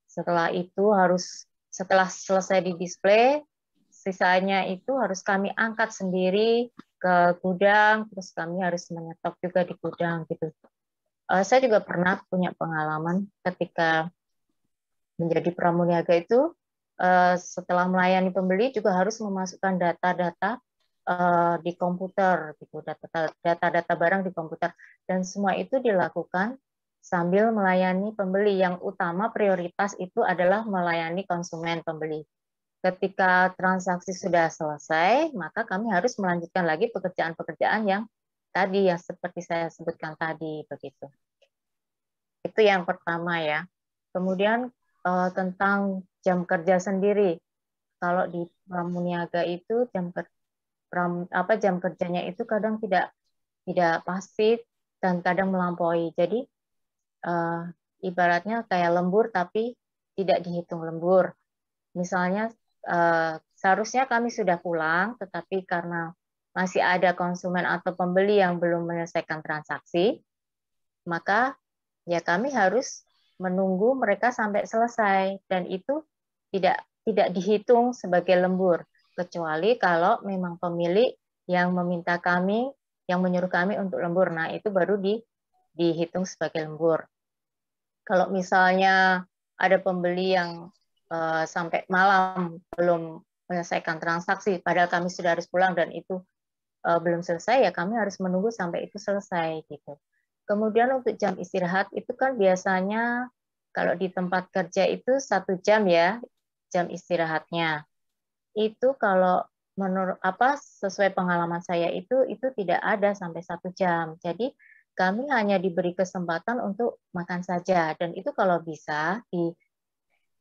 Setelah itu setelah selesai di display, sisanya itu harus kami angkat sendiri ke gudang, terus kami harus menyetok juga di gudang gitu. Saya juga pernah punya pengalaman ketika menjadi pramuniaga itu, setelah melayani pembeli juga harus memasukkan data-data di komputer, gitu, data-data barang di komputer, dan semua itu dilakukan sambil melayani pembeli. Yang utama prioritas itu adalah melayani konsumen pembeli. Ketika transaksi sudah selesai, maka kami harus melanjutkan lagi pekerjaan-pekerjaan yang tadi, yang seperti saya sebutkan tadi, begitu. Itu yang pertama ya. Kemudian tentang jam kerja sendiri. Kalau di pramuniaga itu jam kerjanya itu kadang tidak pasti dan kadang melampaui. Jadi ibaratnya kayak lembur tapi tidak dihitung lembur. Misalnya seharusnya kami sudah pulang, tetapi karena masih ada konsumen atau pembeli yang belum menyelesaikan transaksi, maka ya kami harus menunggu mereka sampai selesai, dan itu tidak dihitung sebagai lembur, kecuali kalau memang pemilik yang meminta kami, yang menyuruh kami untuk lembur. Nah, itu baru dihitung sebagai lembur. Kalau misalnya ada pembeli yang sampai malam belum menyelesaikan transaksi, padahal kami sudah harus pulang dan itu belum selesai, ya kami harus menunggu sampai itu selesai gitu. Kemudian untuk jam istirahat itu kan biasanya Kalau di tempat kerja itu 1 jam ya, jam istirahatnya. Itu kalau menurut sesuai pengalaman saya itu tidak ada sampai 1 jam. Jadi kami hanya diberi kesempatan untuk makan saja, dan itu kalau bisa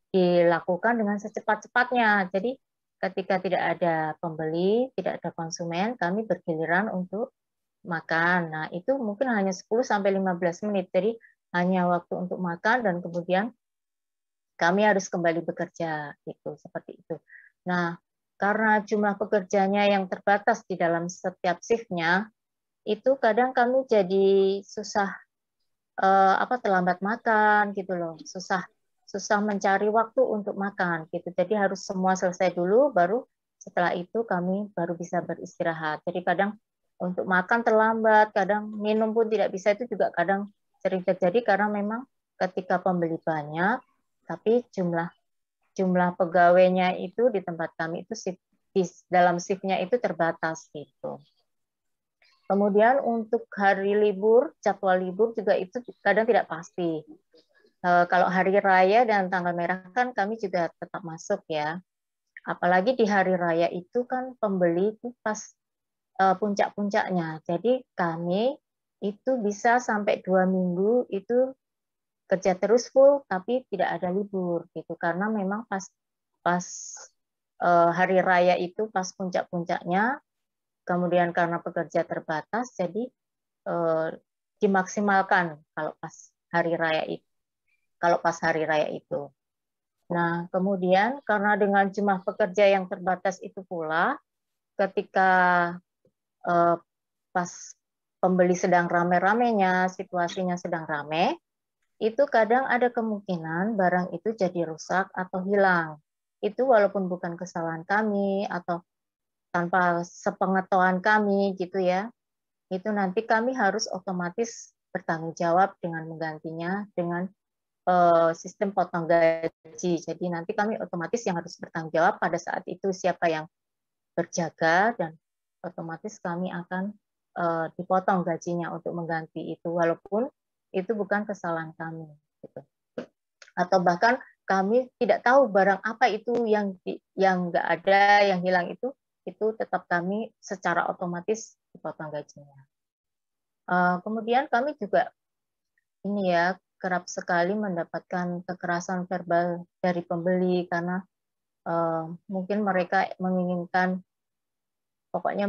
dilakukan dengan secepat-cepatnya. Jadi ketika tidak ada pembeli, tidak ada konsumen, kami bergiliran untuk makan. Nah, itu mungkin hanya 10 sampai 15 menit. Jadi hanya waktu untuk makan dan kemudian kami harus kembali bekerja gitu, seperti itu. Nah, karena jumlah pekerjanya yang terbatas di dalam setiap shift-nya, itu kadang kami jadi susah terlambat makan gitu loh, susah mencari waktu untuk makan gitu. Jadi harus semua selesai dulu, baru setelah itu kami baru bisa beristirahat. Jadi kadang untuk makan terlambat, kadang minum pun tidak bisa, itu juga kadang sering terjadi karena memang ketika pembeli banyak, tapi jumlah pegawainya itu di tempat kami itu di dalam shift-nya itu terbatas gitu. Kemudian untuk hari libur, jadwal libur juga itu kadang tidak pasti. Kalau hari raya dan tanggal merah kan kami juga tetap masuk ya. Apalagi di hari raya itu kan pembeli itu pas puncak-puncaknya. Jadi kami itu bisa sampai 2 minggu itu kerja terus full, tapi tidak ada libur gitu. Karena memang pas hari raya itu pas puncak-puncaknya, kemudian karena pekerja terbatas, jadi dimaksimalkan kalau pas hari raya itu. Nah, kemudian karena dengan jumlah pekerja yang terbatas itu pula, ketika pas pembeli sedang rame-ramenya, situasinya sedang rame, itu kadang ada kemungkinan barang itu jadi rusak atau hilang. Itu walaupun bukan kesalahan kami atau tanpa sepengetahuan kami gitu ya, itu nanti kami harus otomatis bertanggung jawab dengan menggantinya dengan sistem potong gaji. Jadi nanti kami otomatis yang harus bertanggung jawab pada saat itu siapa yang berjaga, dan otomatis kami akan dipotong gajinya untuk mengganti itu, walaupun itu bukan kesalahan kami. Gitu. Atau bahkan kami tidak tahu barang apa itu yang nggak ada, yang hilang itu tetap kami secara otomatis dipotong gajinya. Kemudian kami juga ini ya kerap sekali mendapatkan kekerasan verbal dari pembeli karena mungkin mereka menginginkan, pokoknya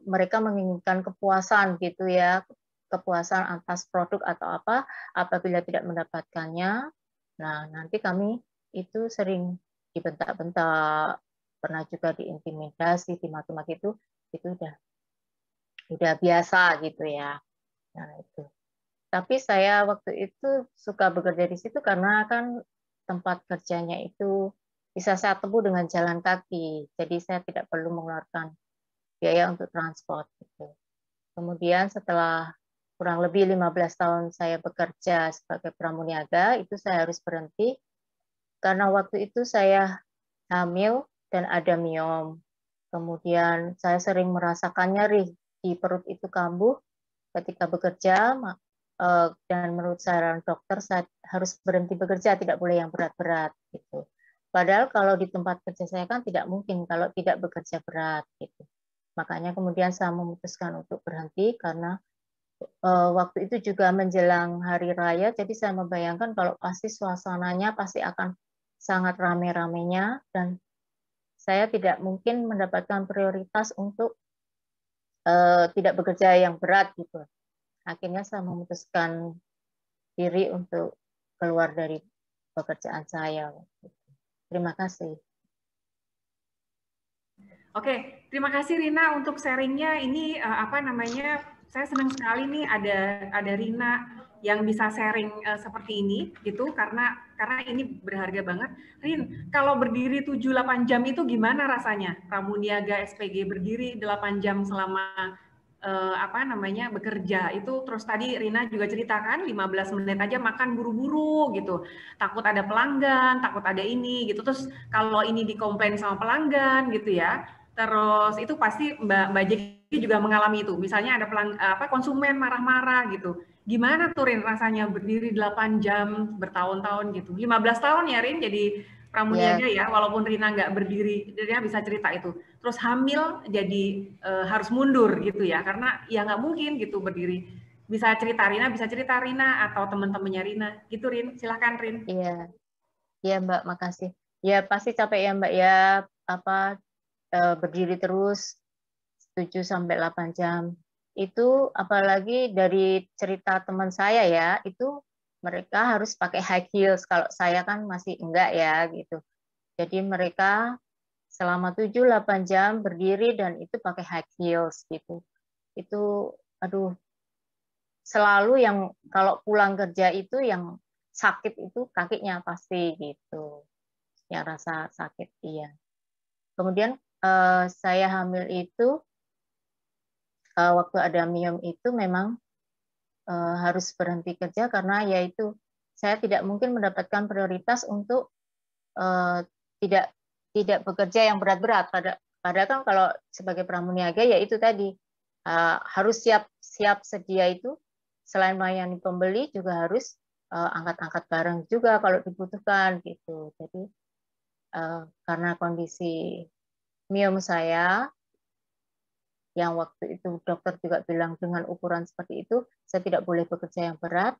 mereka menginginkan kepuasan gitu ya, kepuasan atas produk atau apa, apabila tidak mendapatkannya, nah nanti kami itu sering dibentak-bentak, pernah juga diintimidasi, dimaki-maki, itu udah biasa gitu ya. Nah itu. Tapi saya waktu itu suka bekerja di situ karena kan tempat kerjanya itu bisa saya tempuh dengan jalan kaki, jadi saya tidak perlu mengeluarkan biaya untuk transport gitu. Kemudian setelah kurang lebih 15 tahun saya bekerja sebagai pramuniaga, itu saya harus berhenti karena waktu itu saya hamil dan ada miom. Kemudian saya sering merasakan nyeri di perut itu kambuh ketika bekerja, dan menurut saran dokter saya harus berhenti bekerja, tidak boleh yang berat-berat gitu. Padahal kalau di tempat kerja saya kan tidak mungkin kalau tidak bekerja berat gitu. Makanya kemudian saya memutuskan untuk berhenti karena waktu itu juga menjelang hari raya, jadi saya membayangkan kalau pasti suasananya pasti akan sangat rame-ramenya dan saya tidak mungkin mendapatkan prioritas untuk tidak bekerja yang berat gitu. Akhirnya saya memutuskan diri untuk keluar dari pekerjaan saya. Terima kasih. Oke, terima kasih Rina untuk sharingnya. Ini saya senang sekali nih ada Rina yang bisa sharing seperti ini gitu karena ini berharga banget. Rin, kalau berdiri 7-8 jam itu gimana rasanya? Pramuniaga SPG berdiri 8 jam selama bekerja itu, terus tadi Rina juga ceritakan 15 menit aja makan buru-buru gitu, takut ada pelanggan, takut ada ini gitu, terus kalau ini dikomplain sama pelanggan gitu ya, Terus itu pasti Mbak Jeki juga mengalami itu. Misalnya ada konsumen marah-marah gitu. Gimana tuh Rin rasanya berdiri 8 jam bertahun-tahun gitu. 15 tahun ya Rin jadi pramuniaga ya, walaupun Rina nggak berdiri, dia bisa cerita itu. Terus hamil jadi harus mundur gitu ya, karena ya nggak mungkin gitu berdiri. Bisa cerita Rina atau teman-temannya Rina. Gitu Rin, silakan Rin. Iya, iya Mbak, makasih. Ya pasti capek ya Mbak ya, berdiri terus 7-8 jam. Itu apalagi dari cerita teman saya ya, itu mereka harus pakai high heels. Kalau saya kan masih enggak ya gitu. Jadi mereka selama 7-8 jam berdiri dan itu pakai high heels gitu. Itu aduh, selalu yang kalau pulang kerja itu yang sakit itu kakinya pasti gitu. Yang rasa sakit iya. Kemudian saya hamil itu waktu ada MIOM itu memang harus berhenti kerja karena yaitu saya tidak mungkin mendapatkan prioritas untuk tidak bekerja yang berat-berat. Padahal kan kalau sebagai pramuniaga ya itu tadi harus siap sedia itu selain melayani pembeli juga harus angkat-angkat barang juga kalau dibutuhkan gitu. Jadi karena kondisi MIOM saya yang waktu itu dokter juga bilang dengan ukuran seperti itu saya tidak boleh bekerja yang berat,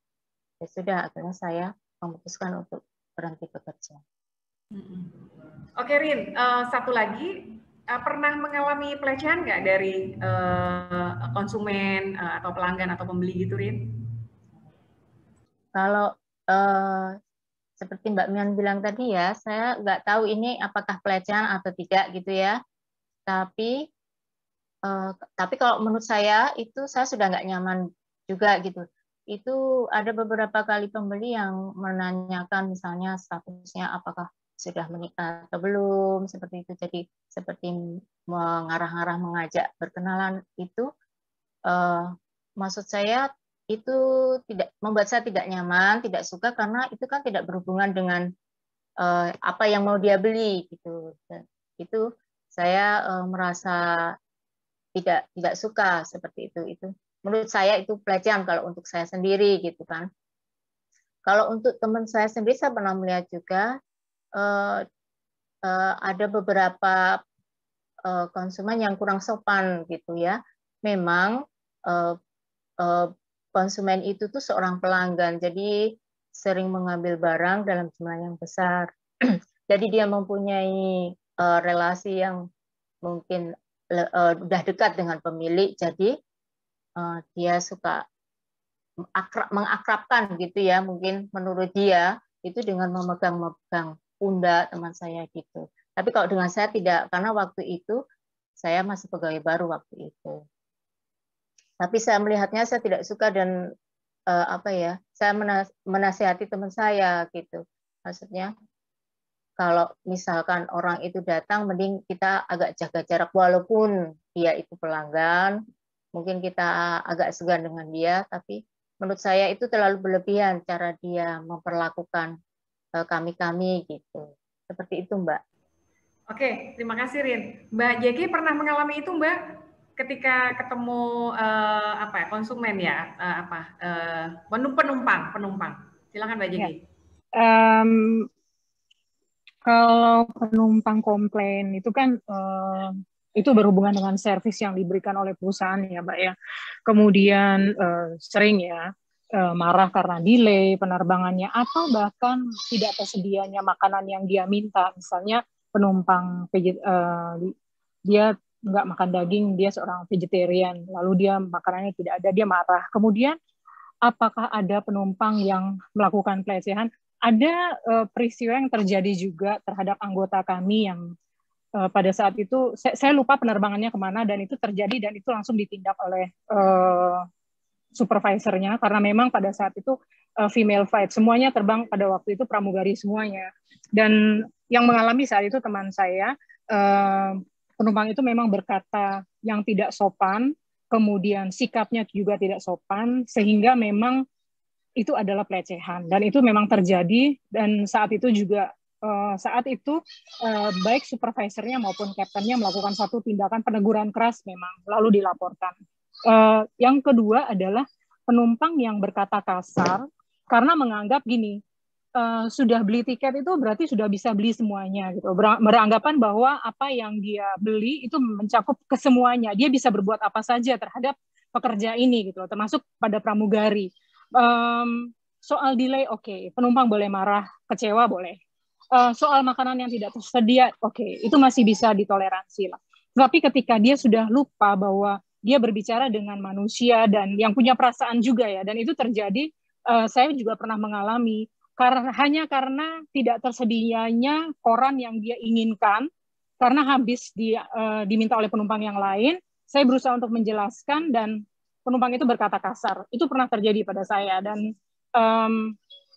ya sudah akhirnya saya memutuskan untuk berhenti bekerja. Oke Rin, satu lagi, pernah mengalami pelecehan nggak dari konsumen atau pelanggan atau pembeli gitu Rin? Kalau seperti Mbak Mian bilang tadi ya, saya nggak tahu ini apakah pelecehan atau tidak gitu ya. Tapi kalau menurut saya itu saya sudah nggak nyaman juga gitu. Itu ada beberapa kali pembeli yang menanyakan misalnya statusnya apakah sudah menikah atau belum, seperti itu. Jadi seperti mengarah-arah mengajak berkenalan itu, maksud saya itu tidak membuat saya tidak nyaman, tidak suka karena itu kan tidak berhubungan dengan apa yang mau dia beli gitu. Dan itu saya merasa tidak suka seperti itu. Itu menurut saya itu pelecehan kalau untuk saya sendiri gitu kan. Kalau untuk teman saya sendiri saya pernah melihat juga ada beberapa konsumen yang kurang sopan gitu ya. Memang konsumen itu tuh seorang pelanggan, jadi sering mengambil barang dalam jumlah yang besar. Jadi dia mempunyai relasi yang mungkin udah dekat dengan pemilik, jadi dia suka mengakrabkan gitu ya, mungkin menurut dia itu dengan memegang-memegang pundak teman saya gitu. Tapi kalau dengan saya tidak, karena waktu itu saya masih pegawai baru waktu itu. Tapi saya melihatnya saya tidak suka dan saya menasihati teman saya gitu. Maksudnya kalau misalkan orang itu datang, mending kita agak jaga jarak walaupun dia itu pelanggan, mungkin kita agak segan dengan dia, tapi menurut saya itu terlalu berlebihan cara dia memperlakukan kami gitu. Seperti itu, Mbak. Oke, terima kasih Rin. Mbak Jeki pernah mengalami itu, Mbak? Ketika ketemu konsumen ya, penumpang. Silakan Mbak Jeki. Kalau penumpang komplain itu kan itu berhubungan dengan servis yang diberikan oleh perusahaan ya, Mbak ya. Kemudian sering ya marah karena delay penerbangannya atau bahkan tidak tersedianya makanan yang dia minta. Misalnya penumpang dia nggak makan daging, dia seorang vegetarian, lalu dia makanannya tidak ada, dia marah. Kemudian apakah ada penumpang yang melakukan pelecehan? Ada peristiwa yang terjadi juga terhadap anggota kami yang pada saat itu, saya lupa penerbangannya kemana, dan itu terjadi dan itu langsung ditindak oleh supervisornya, karena memang pada saat itu female flight, semuanya terbang pada waktu itu pramugari semuanya. Dan yang mengalami saat itu teman saya, penumpang itu memang berkata yang tidak sopan, kemudian sikapnya juga tidak sopan, sehingga memang itu adalah pelecehan. Dan itu memang terjadi, dan saat itu juga saat itu baik supervisornya maupun kaptennya melakukan satu tindakan peneguran keras memang, lalu dilaporkan. Yang kedua adalah penumpang yang berkata kasar karena menganggap gini, sudah beli tiket itu berarti sudah bisa beli semuanya gitu. Beranggapan bahwa apa yang dia beli itu mencakup kesemuanya. Dia bisa berbuat apa saja terhadap pekerja ini gitu, termasuk pada pramugari. Soal delay oke, penumpang boleh marah, kecewa boleh. Soal makanan yang tidak tersedia oke, itu masih bisa ditoleransi lah. Tapi ketika dia sudah lupa bahwa dia berbicara dengan manusia dan yang punya perasaan juga ya, dan itu terjadi, saya juga pernah mengalami hanya karena tidak tersedianya koran yang dia inginkan, karena habis diminta oleh penumpang yang lain, saya berusaha untuk menjelaskan dan penumpang itu berkata kasar. Itu pernah terjadi pada saya dan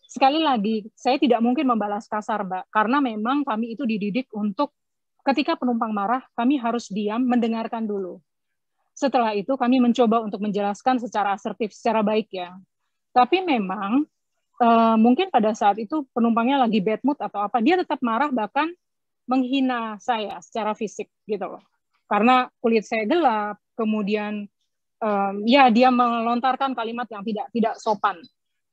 sekali lagi saya tidak mungkin membalas kasar, Mbak, karena memang kami itu dididik untuk ketika penumpang marah, kami harus diam, mendengarkan dulu. Setelah itu kami mencoba untuk menjelaskan secara asertif, secara baik ya. Tapi memang mungkin pada saat itu penumpangnya lagi bad mood atau apa, dia tetap marah bahkan menghina saya secara fisik gitu loh. Karena kulit saya gelap, kemudian ya dia melontarkan kalimat yang tidak sopan.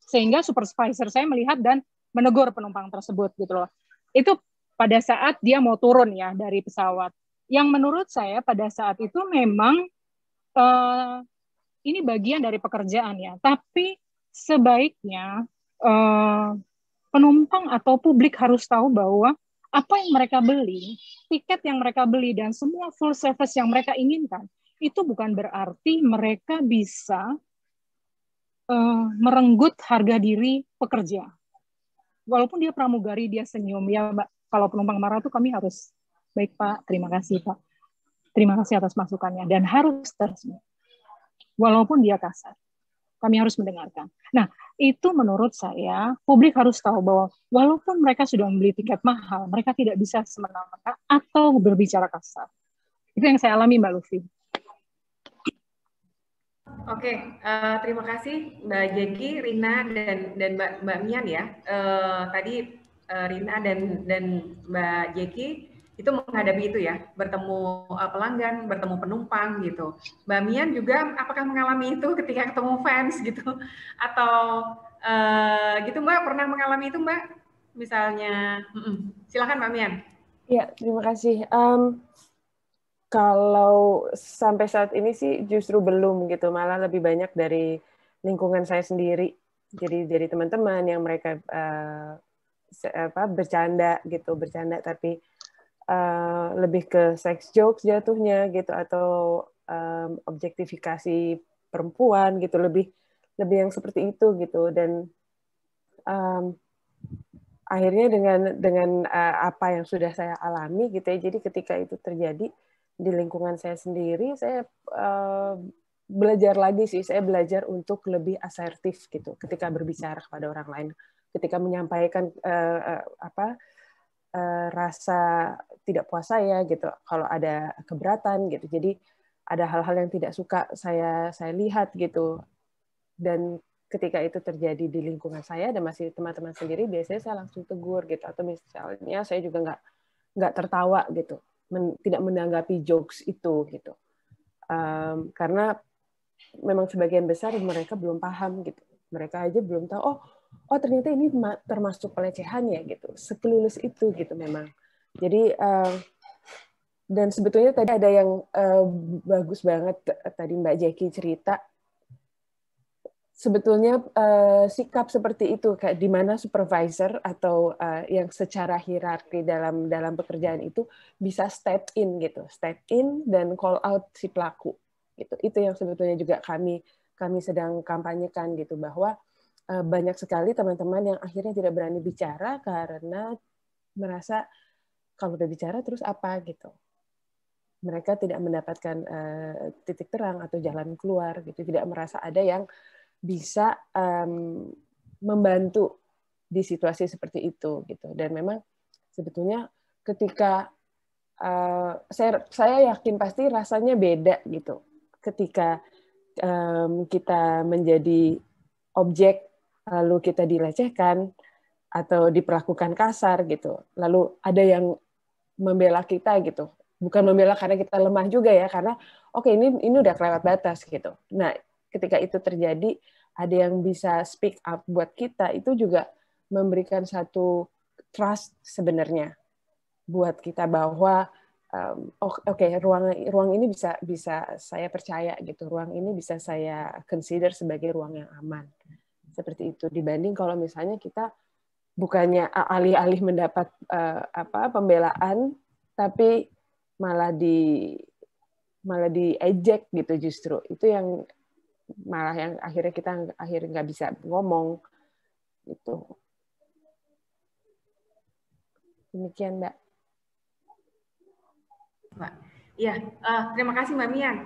Sehingga supervisor saya melihat dan menegur penumpang tersebut gitu loh. Itu pada saat dia mau turun ya dari pesawat. Yang menurut saya pada saat itu memang ini bagian dari pekerjaan ya, tapi sebaiknya penumpang atau publik harus tahu bahwa apa yang mereka beli, tiket yang mereka beli, dan semua full service yang mereka inginkan, itu bukan berarti mereka bisa merenggut harga diri pekerja. Walaupun dia pramugari, dia senyum, ya Mbak, kalau penumpang marah tuh kami harus, baik Pak, terima kasih Pak. Terima kasih atas masukannya, dan harus tersenyum. Walaupun dia kasar, kami harus mendengarkan. Nah, itu menurut saya, publik harus tahu bahwa walaupun mereka sudah membeli tiket mahal, mereka tidak bisa semena-mena atau berbicara kasar. Itu yang saya alami, Mbak Lufi. Oke, terima kasih Mbak Jeki, Rina, dan Mbak Mian ya. Tadi Rina dan Mbak Jeki itu menghadapi itu ya, bertemu pelanggan, bertemu penumpang gitu. Mbak Mian juga apakah mengalami itu ketika ketemu fans gitu? Atau gitu Mbak, pernah mengalami itu Mbak? Misalnya, silakan Mbak Mian. Ya, terima kasih. Kalau sampai saat ini sih justru belum gitu, malah lebih banyak dari lingkungan saya sendiri. Jadi dari teman-teman yang mereka bercanda gitu, bercanda tapi lebih ke sex jokes jatuhnya gitu, atau objektifikasi perempuan gitu, lebih yang seperti itu gitu. Dan akhirnya dengan apa yang sudah saya alami gitu ya, jadi ketika itu terjadi di lingkungan saya sendiri, saya belajar lagi sih, saya belajar untuk lebih asertif gitu ketika berbicara kepada orang lain, ketika menyampaikan rasa tidak puas saya gitu, kalau ada keberatan gitu. Jadi ada hal-hal yang tidak suka saya lihat gitu. Dan ketika itu terjadi di lingkungan saya dan masih teman-teman sendiri, biasanya saya langsung tegur gitu, atau misalnya saya juga nggak tertawa gitu, tidak menanggapi jokes itu gitu, karena memang sebagian besar mereka belum paham gitu, mereka aja belum tahu oh ternyata ini termasuk pelecehan ya gitu, sekelulus itu gitu memang. Jadi dan sebetulnya tadi ada yang bagus banget tadi Mbak Jeki cerita. Sebetulnya sikap seperti itu, kayak di mana supervisor atau yang secara hierarki dalam pekerjaan itu bisa step in gitu, step in dan call out si pelaku gitu. Itu yang sebetulnya juga kami sedang kampanyekan gitu, bahwa banyak sekali teman-teman yang akhirnya tidak berani bicara karena merasa kalau udah bicara terus apa gitu. Mereka tidak mendapatkan titik terang atau jalan keluar gitu, tidak merasa ada yang bisa membantu di situasi seperti itu gitu. Dan memang sebetulnya ketika saya yakin pasti rasanya beda gitu ketika kita menjadi objek lalu kita dilecehkan, atau diperlakukan kasar gitu. Lalu ada yang membela kita gitu. Bukan membela karena kita lemah juga ya, karena oke, ini udah kelewat batas gitu. Nah, ketika itu terjadi, ada yang bisa speak up buat kita, itu juga memberikan satu trust sebenarnya buat kita bahwa oke, ruang ini bisa saya percaya gitu, ruang ini bisa saya consider sebagai ruang yang aman. Seperti itu, dibanding kalau misalnya kita bukannya alih-alih mendapat pembelaan, tapi malah diejek gitu, justru itu yang malah yang akhirnya kita nggak bisa ngomong gitu. Demikian, Mbak. Ya, terima kasih Mbak Mian.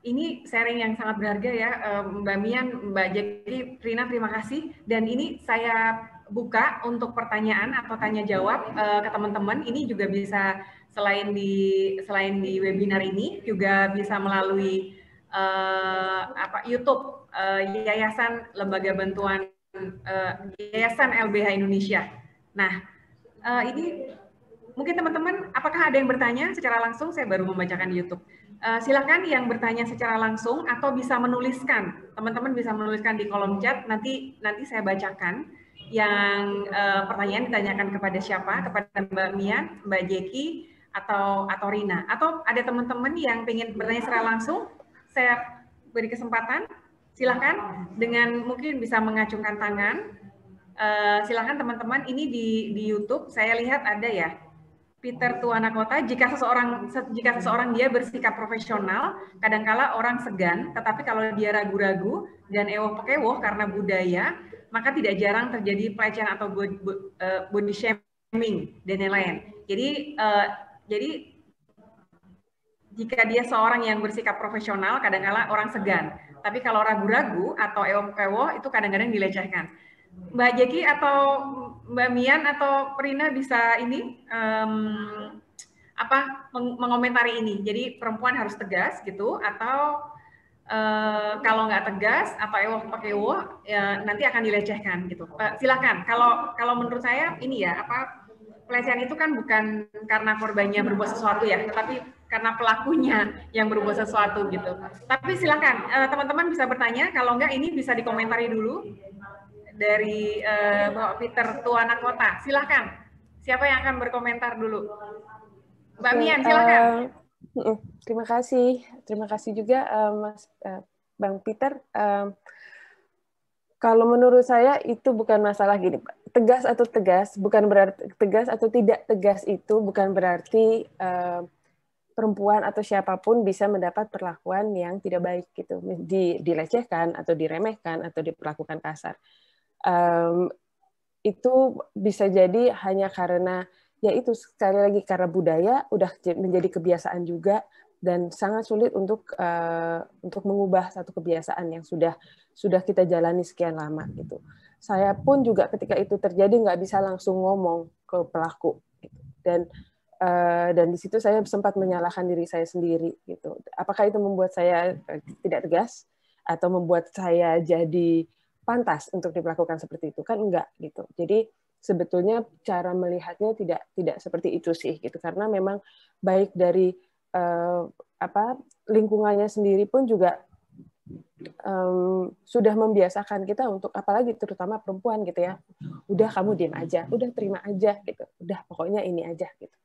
Ini sharing yang sangat berharga ya, Mbak Mian, Mbak Jeki, Rina, terima kasih. Dan ini saya buka untuk pertanyaan atau tanya jawab ke teman-teman. Ini juga bisa selain di webinar ini juga bisa melalui YouTube Yayasan Lembaga Bantuan Yayasan LBH Indonesia. Nah, ini mungkin teman-teman, apakah ada yang bertanya secara langsung? Saya baru membacakan di YouTube. Silakan yang bertanya secara langsung atau bisa menuliskan. Teman-teman bisa menuliskan di kolom chat. Nanti saya bacakan. Yang pertanyaan ditanyakan kepada siapa? Kepada Mbak Mian, Mbak Jeki, atau Rina. Atau ada teman-teman yang ingin bertanya secara langsung? Saya beri kesempatan. Silakan dengan mungkin bisa mengacungkan tangan. Silakan teman-teman. Ini di YouTube saya lihat ada ya. Peter Tuanakota, jika seseorang dia bersikap profesional, kadangkala orang segan, tetapi kalau dia ragu-ragu dan ewoh-pekewoh karena budaya, maka tidak jarang terjadi pelecehan atau body shaming dan lain-lain. Jadi jika dia seorang yang bersikap profesional, kadangkala orang segan, tapi kalau ragu-ragu atau ewoh-pekewoh itu kadang-kadang dilecehkan. Mbak Jeki atau Mbak Mian atau Rina bisa ini mengomentari ini. Jadi perempuan harus tegas gitu, atau kalau nggak tegas atau ewoh-pekewoh ya nanti akan dilecehkan gitu. Silakan. Kalau menurut saya ini ya pelecehan itu kan bukan karena korbannya berbuat sesuatu ya, tetapi karena pelakunya yang berbuat sesuatu gitu. Tapi silakan teman-teman bisa bertanya. Kalau nggak ini bisa dikomentari dulu. Dari Bapak Peter Tuanakota. Silakan. Siapa yang akan berkomentar dulu? Mbak Mian, silakan. Terima kasih juga Mas Bang Peter. Kalau menurut saya itu bukan masalah gini, tegas atau bukan berarti tegas atau tidak tegas itu bukan berarti perempuan atau siapapun bisa mendapat perlakuan yang tidak baik gitu, dilecehkan atau diremehkan atau diperlakukan kasar. Itu bisa jadi hanya karena ya itu sekali lagi karena budaya udah menjadi kebiasaan juga, dan sangat sulit untuk mengubah satu kebiasaan yang sudah kita jalani sekian lama gitu. Saya pun juga ketika itu terjadi nggak bisa langsung ngomong ke pelaku gitu. Dan di situ saya sempat menyalahkan diri saya sendiri gitu. Apakah itu membuat saya tidak tegas atau membuat saya jadi pantas untuk diperlakukan seperti itu? Kan enggak gitu. Jadi sebetulnya cara melihatnya tidak seperti itu sih gitu, karena memang baik dari lingkungannya sendiri pun juga sudah membiasakan kita untuk, apalagi terutama perempuan gitu ya, udah kamu diam aja, udah terima aja gitu, udah pokoknya ini aja gitu,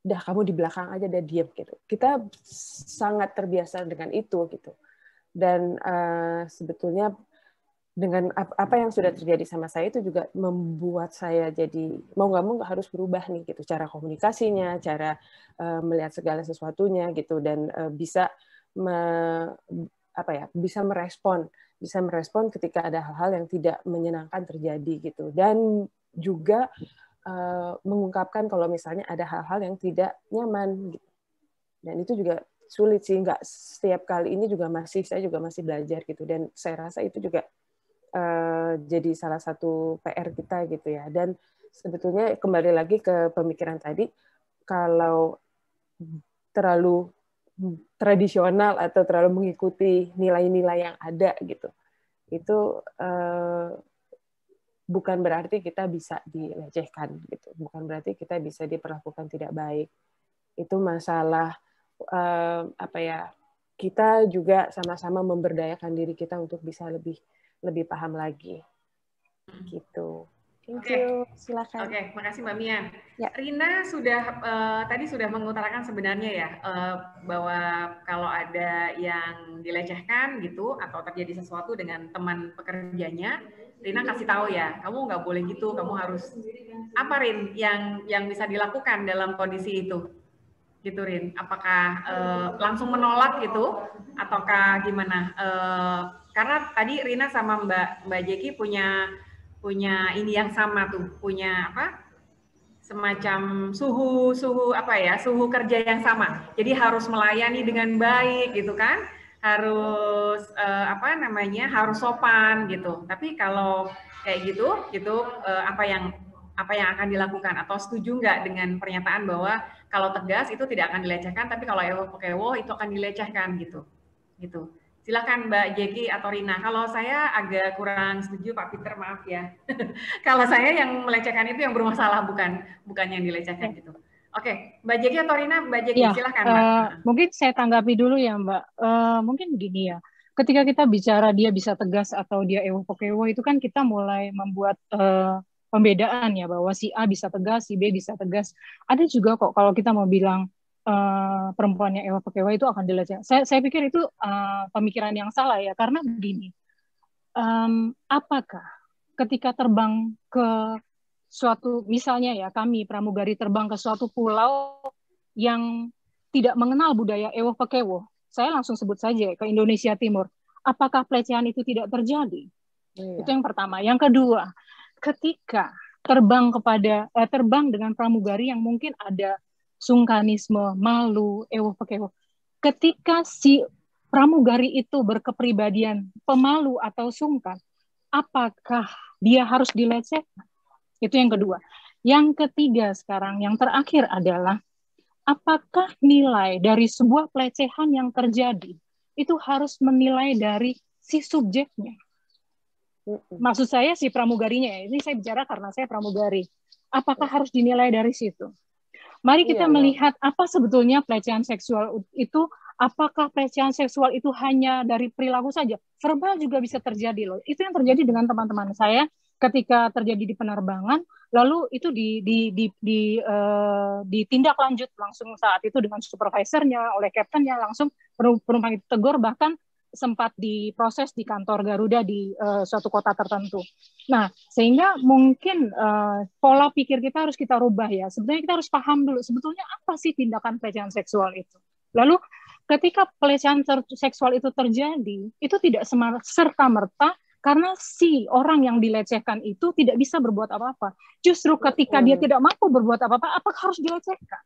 udah kamu di belakang aja, udah diam gitu. Kita sangat terbiasa dengan itu gitu, dan sebetulnya dengan apa yang sudah terjadi sama saya itu juga membuat saya jadi mau nggak mau harus berubah nih gitu, cara komunikasinya, cara melihat segala sesuatunya gitu, dan bisa merespon ketika ada hal-hal yang tidak menyenangkan terjadi gitu, dan juga mengungkapkan kalau misalnya ada hal-hal yang tidak nyaman gitu. Dan itu juga sulit sih, nggak setiap kali ini juga saya juga masih belajar gitu, dan saya rasa itu juga jadi salah satu PR kita gitu ya. Dan sebetulnya kembali lagi ke pemikiran tadi, kalau terlalu tradisional atau terlalu mengikuti nilai-nilai yang ada gitu, itu bukan berarti kita bisa dilecehkan gitu, bukan berarti kita bisa diperlakukan tidak baik. Itu masalah apa ya, kita juga sama-sama memberdayakan diri kita untuk bisa lebih paham lagi gitu. Thank you. Silakan. Oke, makasih Mbak Mian. Ya. Rina sudah tadi sudah mengutarakan sebenarnya ya bahwa kalau ada yang dilecehkan gitu atau terjadi sesuatu dengan teman pekerjanya, Rina kasih tahu ya, kamu nggak boleh gitu, kamu harus apa Rin yang bisa dilakukan dalam kondisi itu, gitu Rin? Apakah langsung menolak gitu, ataukah gimana? Karena tadi Rina sama Mbak Jeki punya ini yang sama tuh, punya apa, semacam suhu apa ya, suhu kerja yang sama. Jadi harus melayani dengan baik gitu kan, harus apa namanya, harus sopan gitu. Tapi kalau kayak gitu apa yang akan dilakukan, atau setuju nggak dengan pernyataan bahwa kalau tegas itu tidak akan dilecehkan, tapi kalau ewo-pekewo itu akan dilecehkan gitu. Silakan Mbak Jeki atau Rina. Kalau saya agak kurang setuju, Pak Peter, maaf ya. Kalau saya yang melecehkan itu yang bermasalah, bukan yang dilecehkan gitu. Oke, Mbak Jeki atau Rina? Mbak Jeki, ya, silakan Mbak. Mungkin saya tanggapi dulu ya Mbak. Mungkin begini ya. Ketika kita bicara dia bisa tegas atau dia ewo-pekewo, itu kan kita mulai membuat pembedaan ya, bahwa si A bisa tegas, si B bisa tegas. Ada juga kok kalau kita mau bilang perempuan yang ewo-pekewo itu akan dilecehkan. Saya pikir itu pemikiran yang salah ya, karena begini. Apakah ketika terbang ke suatu, misalnya ya kami pramugari terbang ke suatu pulau yang tidak mengenal budaya ewo-pekewo, saya langsung sebut saja ke Indonesia Timur, apakah pelecehan itu tidak terjadi? Itu yang pertama. Yang kedua, ketika terbang dengan pramugari yang mungkin ada sungkanisme, malu, ewo-pekewo, ketika si pramugari itu berkepribadian pemalu atau sungkan, apakah dia harus dilecehkan? Itu yang kedua. Yang ketiga sekarang, yang terakhir adalah apakah nilai dari sebuah pelecehan yang terjadi itu harus menilai dari si subjeknya? Maksud saya si pramugarinya, ini saya bicara karena saya pramugari. Apakah harus dinilai dari situ? Mari kita melihat apa sebetulnya pelecehan seksual itu. Apakah pelecehan seksual itu hanya dari perilaku saja? Verbal juga bisa terjadi loh. Itu yang terjadi dengan teman-teman saya ketika terjadi di penerbangan, lalu itu ditindak lanjut langsung saat itu dengan supervisornya, oleh kaptennya, langsung penumpang itu tegur, bahkan sempat diproses di kantor Garuda di suatu kota tertentu. Nah, sehingga mungkin pola pikir kita harus kita rubah ya. Sebenarnya kita harus paham dulu sebetulnya apa sih tindakan pelecehan seksual itu. Lalu ketika pelecehan seksual itu terjadi, itu tidak serta-merta karena si orang yang dilecehkan itu tidak bisa berbuat apa-apa. Justru ketika dia tidak mampu berbuat apa-apa, apakah harus dilecehkan?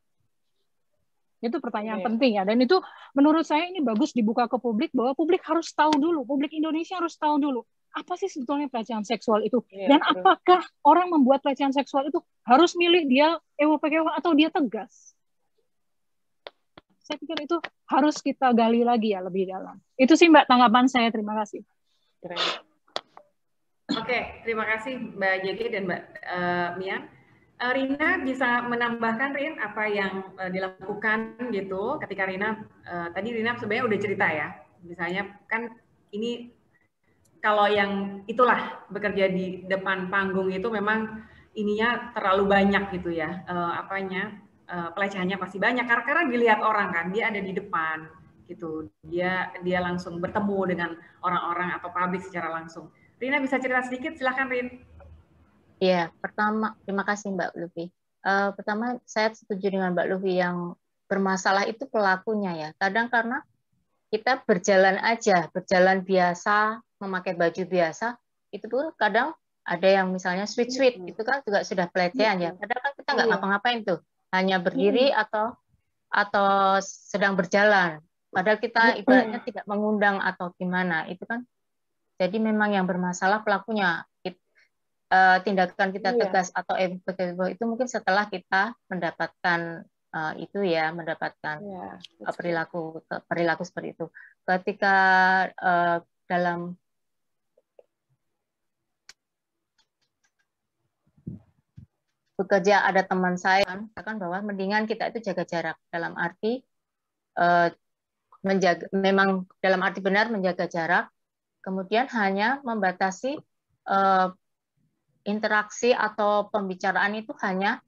Itu pertanyaan penting ya. Dan itu menurut saya ini bagus dibuka ke publik, bahwa publik harus tahu dulu, publik Indonesia harus tahu dulu, apa sih sebetulnya pelecehan seksual itu. Dan apakah orang membuat pelecehan seksual itu harus milih dia ewo-pekewo atau dia tegas? Saya pikir itu harus kita gali lagi ya lebih dalam. Itu sih Mbak tanggapan saya. Terima kasih. Oke, terima kasih Mbak Jeki dan Mbak Mian. Rina bisa menambahkan, Rin, apa yang dilakukan gitu ketika Rina, tadi Rina sebenarnya udah cerita ya, misalnya kan ini kalau yang itulah bekerja di depan panggung itu memang ininya terlalu banyak gitu ya, pelecehannya pasti banyak karena dilihat orang kan, dia ada di depan gitu, dia langsung bertemu dengan orang-orang atau publik secara langsung. Rina bisa cerita sedikit, silakan Rin. Ya, pertama terima kasih Mbak Lufi. Pertama saya setuju dengan Mbak Lufi yang bermasalah itu pelakunya ya. Kadang karena kita berjalan biasa, memakai baju biasa, itu pun kadang ada yang misalnya sweet itu kan juga sudah pelecehan ya. Kadang kan kita nggak ngapa-ngapain tuh, hanya berdiri atau sedang berjalan. Padahal kita ibaratnya tidak mengundang atau gimana, itu kan. Jadi memang yang bermasalah pelakunya. Tindakan kita tegas atau itu mungkin setelah kita mendapatkan perilaku seperti itu. Ketika dalam bekerja ada teman saya katakan bahwa mendingan kita itu jaga jarak dalam arti memang dalam arti benar menjaga jarak, kemudian hanya membatasi interaksi atau pembicaraan itu hanya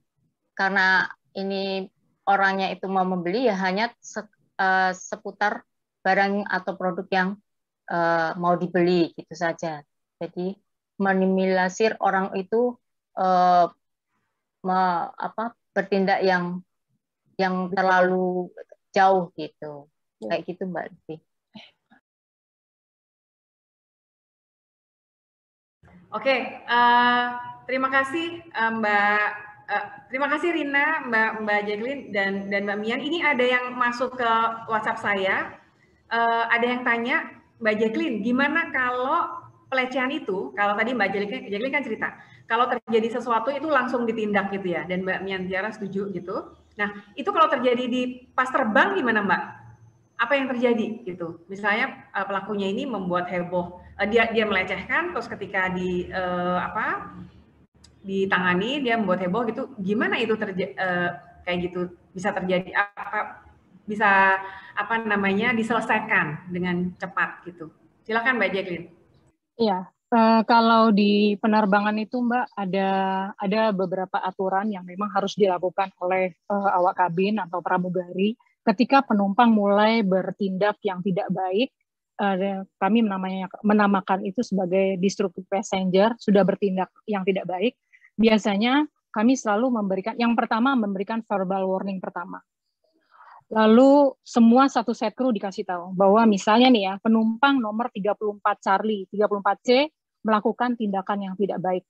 karena ini orangnya itu mau membeli ya hanya seputar barang atau produk yang mau dibeli gitu saja. Jadi minimalisir orang itu bertindak yang terlalu jauh gitu. Kayak gitu Mbak Lucy. Oke, terima kasih Mbak. Terima kasih Rina, Mbak Jacqueline dan Mbak Mian. Ini ada yang masuk ke WhatsApp saya. Ada yang tanya, Mbak Jacqueline, gimana kalau pelecehan itu? Kalau tadi Mbak Jacqueline kan cerita, kalau terjadi sesuatu itu langsung ditindak gitu ya. Dan Mbak Mian Tiara setuju gitu. Nah, itu kalau terjadi di pas terbang gimana Mbak? Apa yang terjadi gitu? Misalnya pelakunya ini membuat heboh, dia melecehkan, terus ketika ditangani dia membuat heboh gitu, gimana itu kayak gitu bisa terjadi diselesaikan dengan cepat gitu? Silakan Mbak Jacqueline. Iya, kalau di penerbangan itu Mbak ada beberapa aturan yang memang harus dilakukan oleh awak kabin atau pramugari ketika penumpang mulai bertindak yang tidak baik. Kami menamakan itu sebagai disruptive passenger, sudah bertindak yang tidak baik. Biasanya kami selalu memberikan verbal warning pertama. Lalu semua satu set kru dikasih tahu bahwa misalnya nih ya, penumpang nomor 34 Charlie, 34C melakukan tindakan yang tidak baik.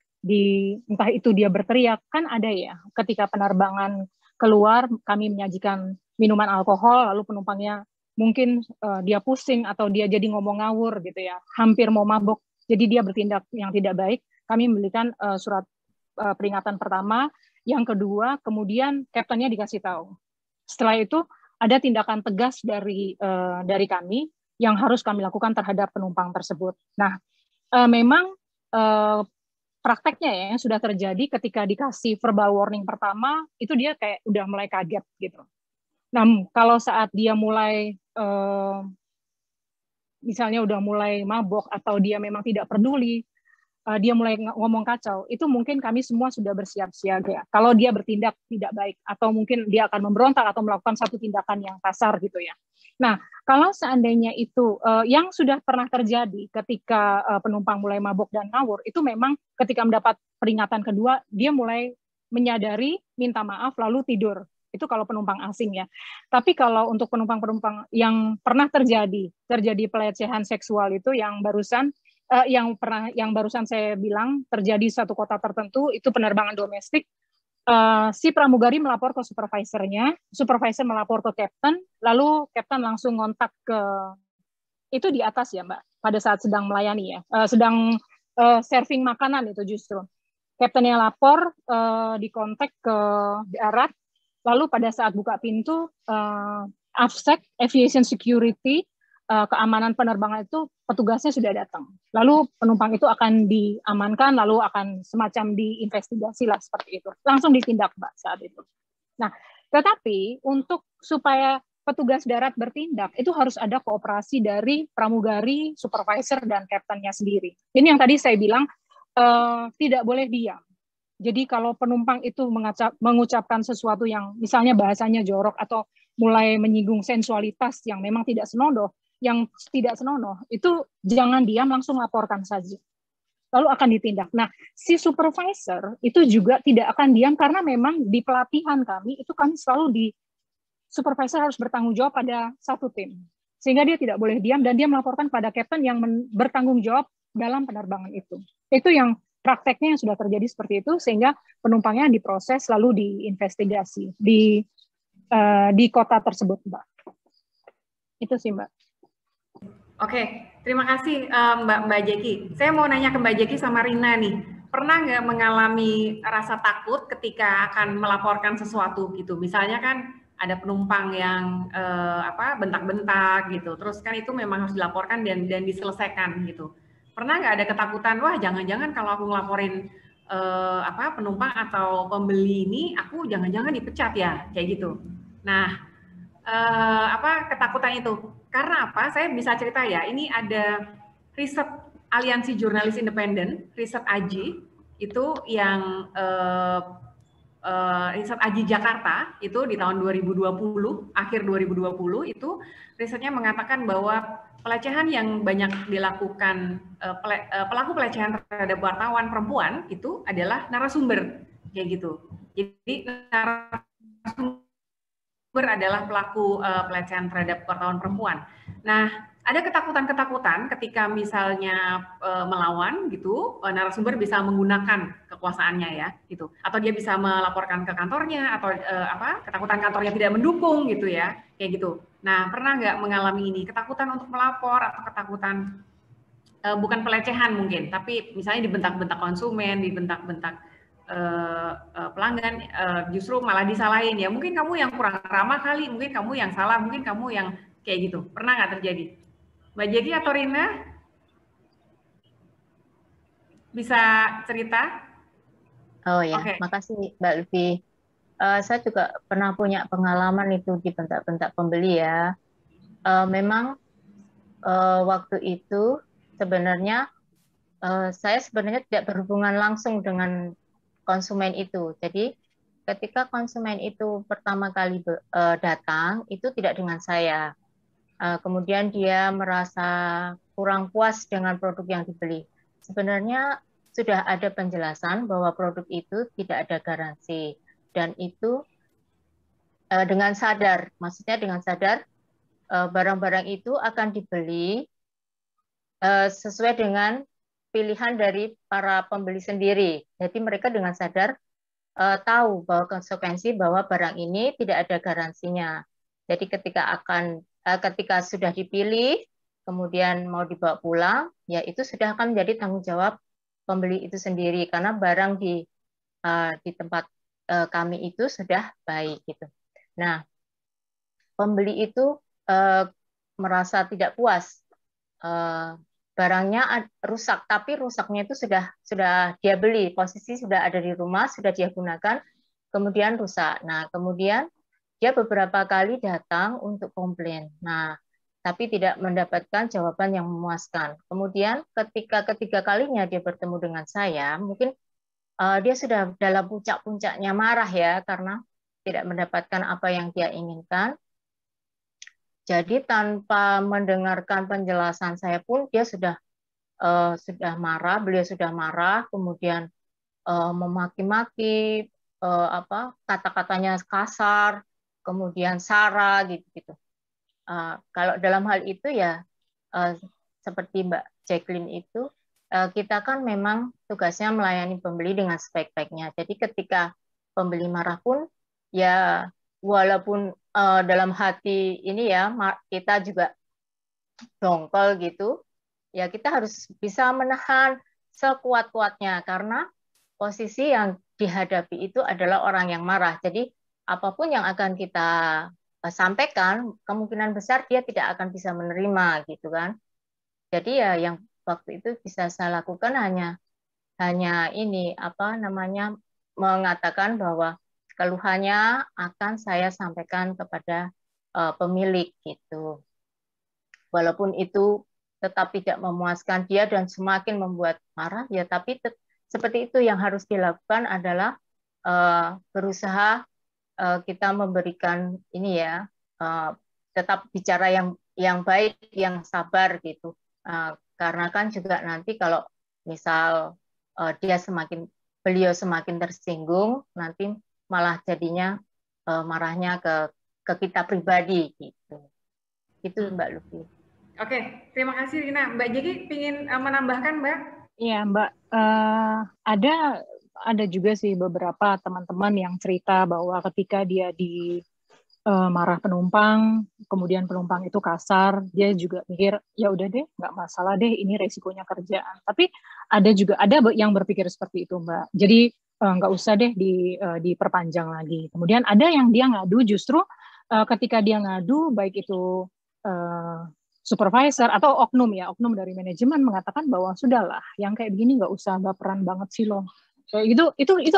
Entah itu dia berteriak, kan ada ya, ketika penerbangan keluar kami menyajikan minuman alkohol, lalu penumpangnya mungkin dia pusing atau dia jadi ngomong ngawur gitu ya, hampir mau mabuk, jadi dia bertindak yang tidak baik. Kami memberikan surat peringatan pertama, yang kedua kemudian kaptennya dikasih tahu. Setelah itu ada tindakan tegas dari kami yang harus kami lakukan terhadap penumpang tersebut. Nah, memang prakteknya ya yang sudah terjadi ketika dikasih verbal warning pertama itu dia kayak udah mulai kaget gitu. Nah, kalau saat dia mulai misalnya udah mulai mabok atau dia memang tidak peduli, dia mulai ngomong kacau, itu mungkin kami semua sudah bersiap siaga. Kalau dia bertindak tidak baik, atau mungkin dia akan memberontak atau melakukan satu tindakan yang kasar gitu ya. Nah, kalau seandainya itu yang sudah pernah terjadi ketika penumpang mulai mabok dan ngawur, itu memang ketika mendapat peringatan kedua, dia mulai menyadari, minta maaf, lalu tidur. Itu kalau penumpang asing ya. Tapi kalau untuk penumpang-penumpang yang pernah terjadi pelecehan seksual itu yang barusan saya bilang terjadi satu kota tertentu, itu penerbangan domestik, si pramugari melapor ke supervisornya, supervisor melapor ke kapten, lalu kapten langsung ngontak ke, itu di atas ya Mbak, pada saat sedang melayani ya, sedang serving makanan itu justru. Kaptennya lapor, dikontak ke darat, lalu pada saat buka pintu, AFSEC, Aviation Security, keamanan penerbangan itu petugasnya sudah datang. Lalu penumpang itu akan diamankan, lalu akan semacam diinvestigasi lah seperti itu. Langsung ditindak Mbak saat itu. Nah, tetapi untuk supaya petugas darat bertindak, itu harus ada kooperasi dari pramugari, supervisor, dan kaptennya sendiri. Ini yang tadi saya bilang, tidak boleh diam. Jadi kalau penumpang itu mengucapkan sesuatu yang misalnya bahasanya jorok atau mulai menyinggung sensualitas yang memang tidak senonoh, itu jangan diam, langsung laporkan saja. Lalu akan ditindak. Nah, si supervisor itu juga tidak akan diam karena memang di pelatihan kami, itu kami selalu supervisor harus bertanggung jawab pada satu tim. Sehingga dia tidak boleh diam dan dia melaporkan pada kapten yang bertanggung jawab dalam penerbangan itu. Itu yang prakteknya yang sudah terjadi seperti itu, sehingga penumpangnya diproses lalu diinvestigasi di kota tersebut, Mbak. Itu sih, Mbak. Oke, terima kasih Mbak Jeki. Saya mau nanya ke Mbak Jeki sama Rina nih. Pernah nggak mengalami rasa takut ketika akan melaporkan sesuatu gitu? Misalnya kan ada penumpang yang bentak-bentak gitu. Terus kan itu memang harus dilaporkan dan diselesaikan gitu. Pernah nggak ada ketakutan, wah jangan-jangan kalau aku ngelaporin penumpang atau pembeli ini aku jangan-jangan dipecat ya, kayak gitu. Nah, ketakutan itu karena apa? Saya bisa cerita ya. Ini ada riset Aliansi Jurnalis Independen, riset AJI itu yang riset AJI Jakarta itu di tahun 2020, akhir 2020 itu risetnya mengatakan bahwa pelecehan yang banyak dilakukan pelaku pelecehan terhadap wartawan perempuan itu adalah narasumber, kayak gitu. Jadi narasumber adalah pelaku pelecehan terhadap wartawan perempuan. Nah, ada ketakutan-ketakutan ketika misalnya melawan gitu, narasumber bisa menggunakan kekuasaannya ya, gitu. Atau dia bisa melaporkan ke kantornya, atau ketakutan kantornya tidak mendukung gitu ya, kayak gitu. Nah, pernah nggak mengalami ini? Ketakutan untuk melapor atau ketakutan bukan pelecehan mungkin, tapi misalnya dibentak-bentak konsumen, dibentak-bentak pelanggan, justru malah disalahin ya. Mungkin kamu yang kurang ramah kali, mungkin kamu yang salah, mungkin kamu yang kayak gitu. Pernah nggak terjadi? Mbak Jeki atau Rina? Bisa cerita? Oh ya, makasih Mbak Lufi. Saya juga pernah punya pengalaman itu dibentak-bentak pembeli ya. Memang waktu itu sebenarnya saya sebenarnya tidak berhubungan langsung dengan konsumen itu. Jadi ketika konsumen itu pertama kali datang, itu tidak dengan saya. Kemudian dia merasa kurang puas dengan produk yang dibeli. Sebenarnya sudah ada penjelasan bahwa produk itu tidak ada garansi. Dan itu dengan sadar, maksudnya dengan sadar barang-barang itu akan dibeli sesuai dengan pilihan dari para pembeli sendiri. Jadi mereka dengan sadar tahu bahwa konsekuensi bahwa barang ini tidak ada garansinya. Jadi ketika sudah dipilih, kemudian mau dibawa pulang, ya itu sudah akan menjadi tanggung jawab pembeli itu sendiri karena barang di tempat kami itu sudah baik gitu. Nah, pembeli itu merasa tidak puas, barangnya rusak, tapi rusaknya itu sudah dia beli, posisi sudah ada di rumah, sudah dia gunakan, kemudian rusak. Nah, kemudian dia beberapa kali datang untuk komplain. Nah, tapi tidak mendapatkan jawaban yang memuaskan. Kemudian ketika ketiga kalinya dia bertemu dengan saya, mungkin dia sudah dalam puncak-puncaknya marah ya, karena tidak mendapatkan apa yang dia inginkan. Jadi tanpa mendengarkan penjelasan saya pun dia sudah marah, beliau sudah marah, kemudian memaki-maki, kata-katanya kasar, kemudian sara gitu. Kalau dalam hal itu ya seperti Mbak Jacqueline itu, kita kan memang tugasnya melayani pembeli dengan sebaik-baiknya. Jadi ketika pembeli marah pun ya walaupun dalam hati ini ya kita juga dongkol gitu, ya kita harus bisa menahan sekuat-kuatnya karena posisi yang dihadapi itu adalah orang yang marah. Jadi apapun yang akan kita sampaikan, kemungkinan besar dia tidak akan bisa menerima gitu kan. Jadi ya yang waktu itu bisa saya lakukan hanya ini mengatakan bahwa keluhannya akan saya sampaikan kepada pemilik gitu. Walaupun itu tetap tidak memuaskan dia dan semakin membuat marah ya, tapi seperti itu yang harus dilakukan adalah berusaha kita memberikan ini ya, tetap bicara yang baik, yang sabar gitu. Karena kan juga nanti kalau misal beliau semakin tersinggung, nanti malah jadinya marahnya ke kita pribadi gitu. Itu Mbak Lufi. Oke, terima kasih Rina. Mbak Jeki ingin menambahkan Mbak? Iya Mbak, ada juga sih beberapa teman-teman yang cerita bahwa ketika dia marah penumpang, kemudian penumpang itu kasar, dia juga mikir ya udah deh, nggak masalah deh, ini resikonya kerjaan. Tapi ada yang berpikir seperti itu Mbak. Jadi nggak usah deh diperpanjang lagi. Kemudian ada yang dia ngadu, justru ketika dia ngadu, baik itu supervisor atau oknum dari manajemen mengatakan bahwa sudahlah, yang kayak begini nggak usah baperan banget sih loh. Itu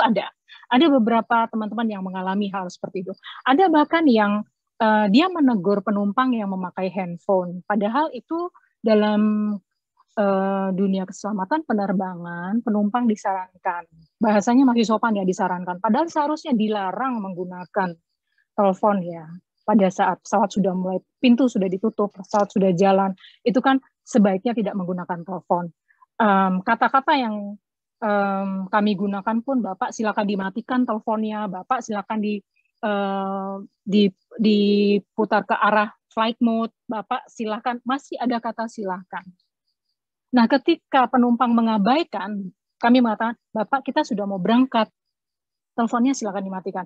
ada beberapa teman-teman yang mengalami hal seperti itu. Ada bahkan yang dia menegur penumpang yang memakai handphone, padahal itu dalam dunia keselamatan penerbangan, penumpang disarankan, bahasanya masih sopan ya, disarankan, padahal seharusnya dilarang menggunakan telepon ya. Pada saat pesawat sudah mulai, pintu sudah ditutup, pesawat sudah jalan, itu kan sebaiknya tidak menggunakan telepon. Kata-kata yang kami gunakan pun, Bapak silakan dimatikan teleponnya, Bapak silakan diputar ke arah flight mode, Bapak silakan, masih ada kata silakan. Nah, ketika penumpang mengabaikan, kami mengatakan, Bapak kita sudah mau berangkat, teleponnya silakan dimatikan.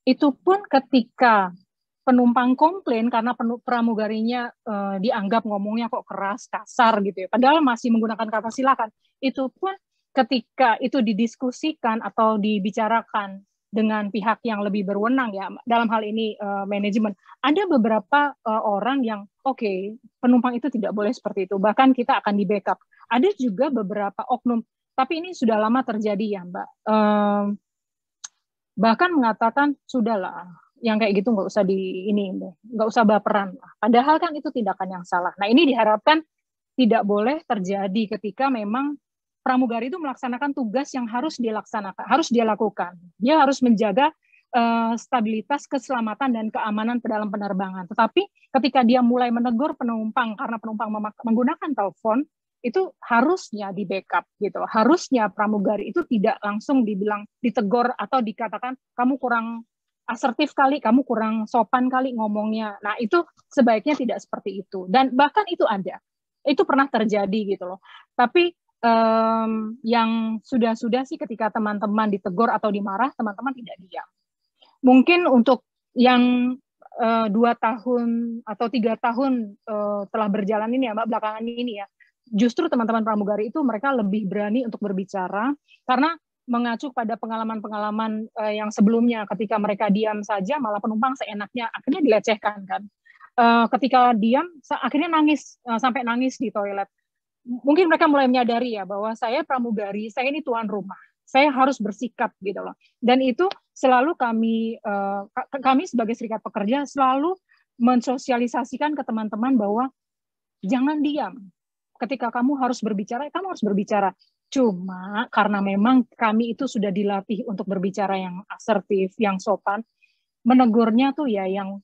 Itu pun ketika penumpang komplain karena pramugarinya dianggap ngomongnya kok keras, kasar gitu ya. Padahal masih menggunakan kata silakan. Itu pun ketika itu didiskusikan atau dibicarakan dengan pihak yang lebih berwenang ya, dalam hal ini manajemen, ada beberapa orang yang oke, penumpang itu tidak boleh seperti itu. Bahkan kita akan di backup. Ada juga beberapa oknum, tapi ini sudah lama terjadi ya, Mbak. Bahkan mengatakan sudahlah, yang kayak gitu nggak usah nggak usah baperan. Padahal kan itu tindakan yang salah. Nah, ini diharapkan tidak boleh terjadi ketika memang pramugari itu melaksanakan tugas yang harus dia lakukan. Dia harus menjaga stabilitas, keselamatan dan keamanan dalam penerbangan. Tetapi ketika dia mulai menegur penumpang karena penumpang menggunakan telepon, itu harusnya di backup gitu. Harusnya pramugari itu tidak langsung ditegur atau dikatakan kamu kurang asertif kali, kamu kurang sopan kali ngomongnya. Nah, itu sebaiknya tidak seperti itu. Dan bahkan itu ada. Itu pernah terjadi gitu loh. Tapi yang sudah-sudah sih ketika teman-teman ditegur atau dimarah, teman-teman tidak diam. Mungkin untuk yang 2 tahun atau 3 tahun telah berjalan ini ya, Mbak, belakangan ini ya, justru teman-teman pramugari itu mereka lebih berani untuk berbicara karena mengacu pada pengalaman-pengalaman yang sebelumnya, ketika mereka diam saja malah penumpang seenaknya akhirnya dilecehkan kan. Ketika diam akhirnya nangis, sampai nangis di toilet. Mungkin mereka mulai menyadari ya bahwa saya pramugari, saya ini tuan rumah, saya harus bersikap gitu loh. Dan itu selalu kami sebagai serikat pekerja selalu mensosialisasikan ke teman-teman bahwa jangan diam. Ketika kamu harus berbicara, kamu harus berbicara. Cuma karena memang kami itu sudah dilatih untuk berbicara yang asertif, yang sopan, menegurnya tuh ya yang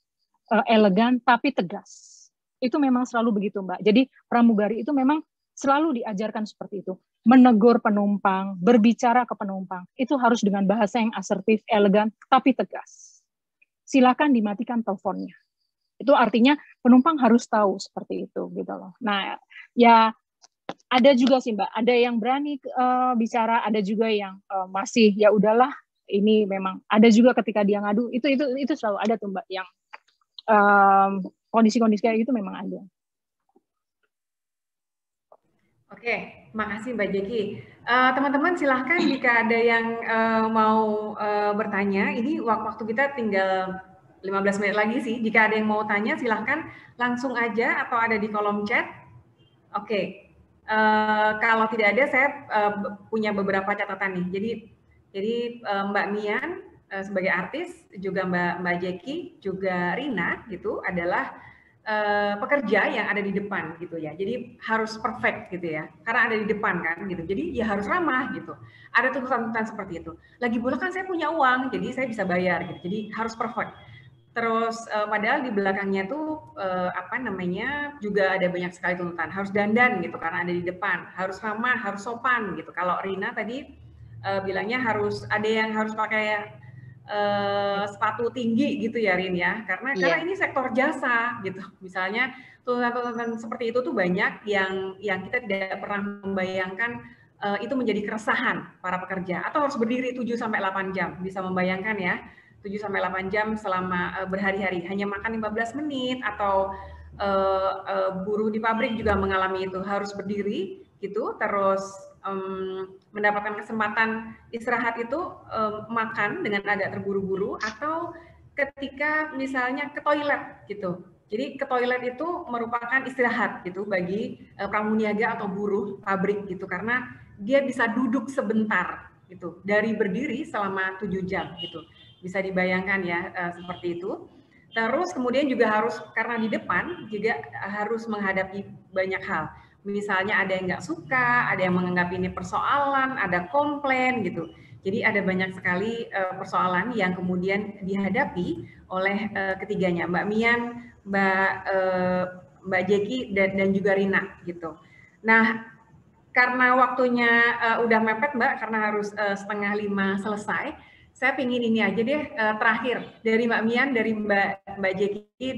elegan tapi tegas. Itu memang selalu begitu, Mbak. Jadi pramugari itu memang selalu diajarkan seperti itu. Menegur penumpang, berbicara ke penumpang, itu harus dengan bahasa yang asertif, elegan, tapi tegas. Silakan dimatikan teleponnya. Itu artinya penumpang harus tahu seperti itu gitu loh. Nah, ya ada juga sih Mbak, ada yang berani bicara, ada juga yang masih ya udahlah, ini memang ada juga ketika dia ngadu, itu selalu ada tuh Mbak, yang kondisi-kondisi kayak gitu memang ada. Oke, makasih Mbak Jeki. Teman-teman silahkan jika ada yang mau bertanya, ini waktu kita tinggal 15 menit lagi sih. Jika ada yang mau tanya silahkan langsung aja atau ada di kolom chat. Oke, kalau tidak ada saya punya beberapa catatan nih. Jadi Mbak Mian sebagai artis, juga Mbak Jeki, juga Rina gitu adalah pekerja yang ada di depan gitu ya. Jadi harus perfect gitu ya. Karena ada di depan kan gitu. Jadi ya harus ramah gitu. Ada tuntutan-tuntutan seperti itu. Lagi pula kan saya punya uang, jadi saya bisa bayar gitu. Jadi harus perfect. Terus padahal di belakangnya tuh juga ada banyak sekali tuntutan. Harus dandan gitu karena ada di depan. Harus ramah, harus sopan gitu. Kalau Rina tadi bilangnya harus ada yang harus pakai sepatu tinggi gitu ya Rin ya, karena ini sektor jasa gitu. Misalnya tuntutan-tuntutan seperti itu tuh banyak yang kita tidak pernah membayangkan itu menjadi keresahan para pekerja, atau harus berdiri 7-8 jam. Bisa membayangkan ya, 7-8 jam selama berhari-hari, hanya makan 15 menit, atau buruh di pabrik juga mengalami itu, harus berdiri gitu, terus mendapatkan kesempatan istirahat itu makan dengan agak terburu-buru, atau ketika misalnya ke toilet gitu. Jadi ke toilet itu merupakan istirahat gitu bagi pramuniaga atau buruh pabrik gitu, karena dia bisa duduk sebentar gitu, dari berdiri selama 7 jam gitu. Bisa dibayangkan ya seperti itu. Terus kemudian juga harus, karena di depan juga harus menghadapi banyak hal. Misalnya ada yang nggak suka, ada yang menganggap ini persoalan, ada komplain gitu. Jadi ada banyak sekali persoalan yang kemudian dihadapi oleh ketiganya, Mbak Mian, Mbak Jeki dan juga Rina gitu. Nah, karena waktunya udah mepet Mbak, karena harus 4:30 selesai, saya pingin ini aja deh terakhir dari Mbak Mian, dari Mbak Jeki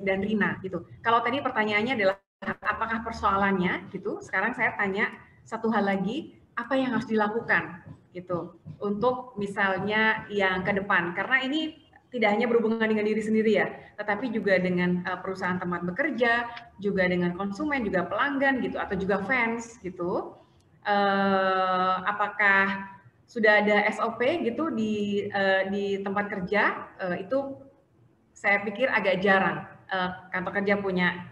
dan Rina gitu. Kalau tadi pertanyaannya adalah apakah persoalannya gitu, sekarang saya tanya satu hal lagi, apa yang harus dilakukan gitu untuk misalnya yang ke depan, karena ini tidak hanya berhubungan dengan diri sendiri ya, tetapi juga dengan perusahaan tempat bekerja, juga dengan konsumen, juga pelanggan gitu, atau juga fans gitu. Apakah sudah ada SOP gitu di tempat kerja? Itu saya pikir agak jarang. Kantor kerja punya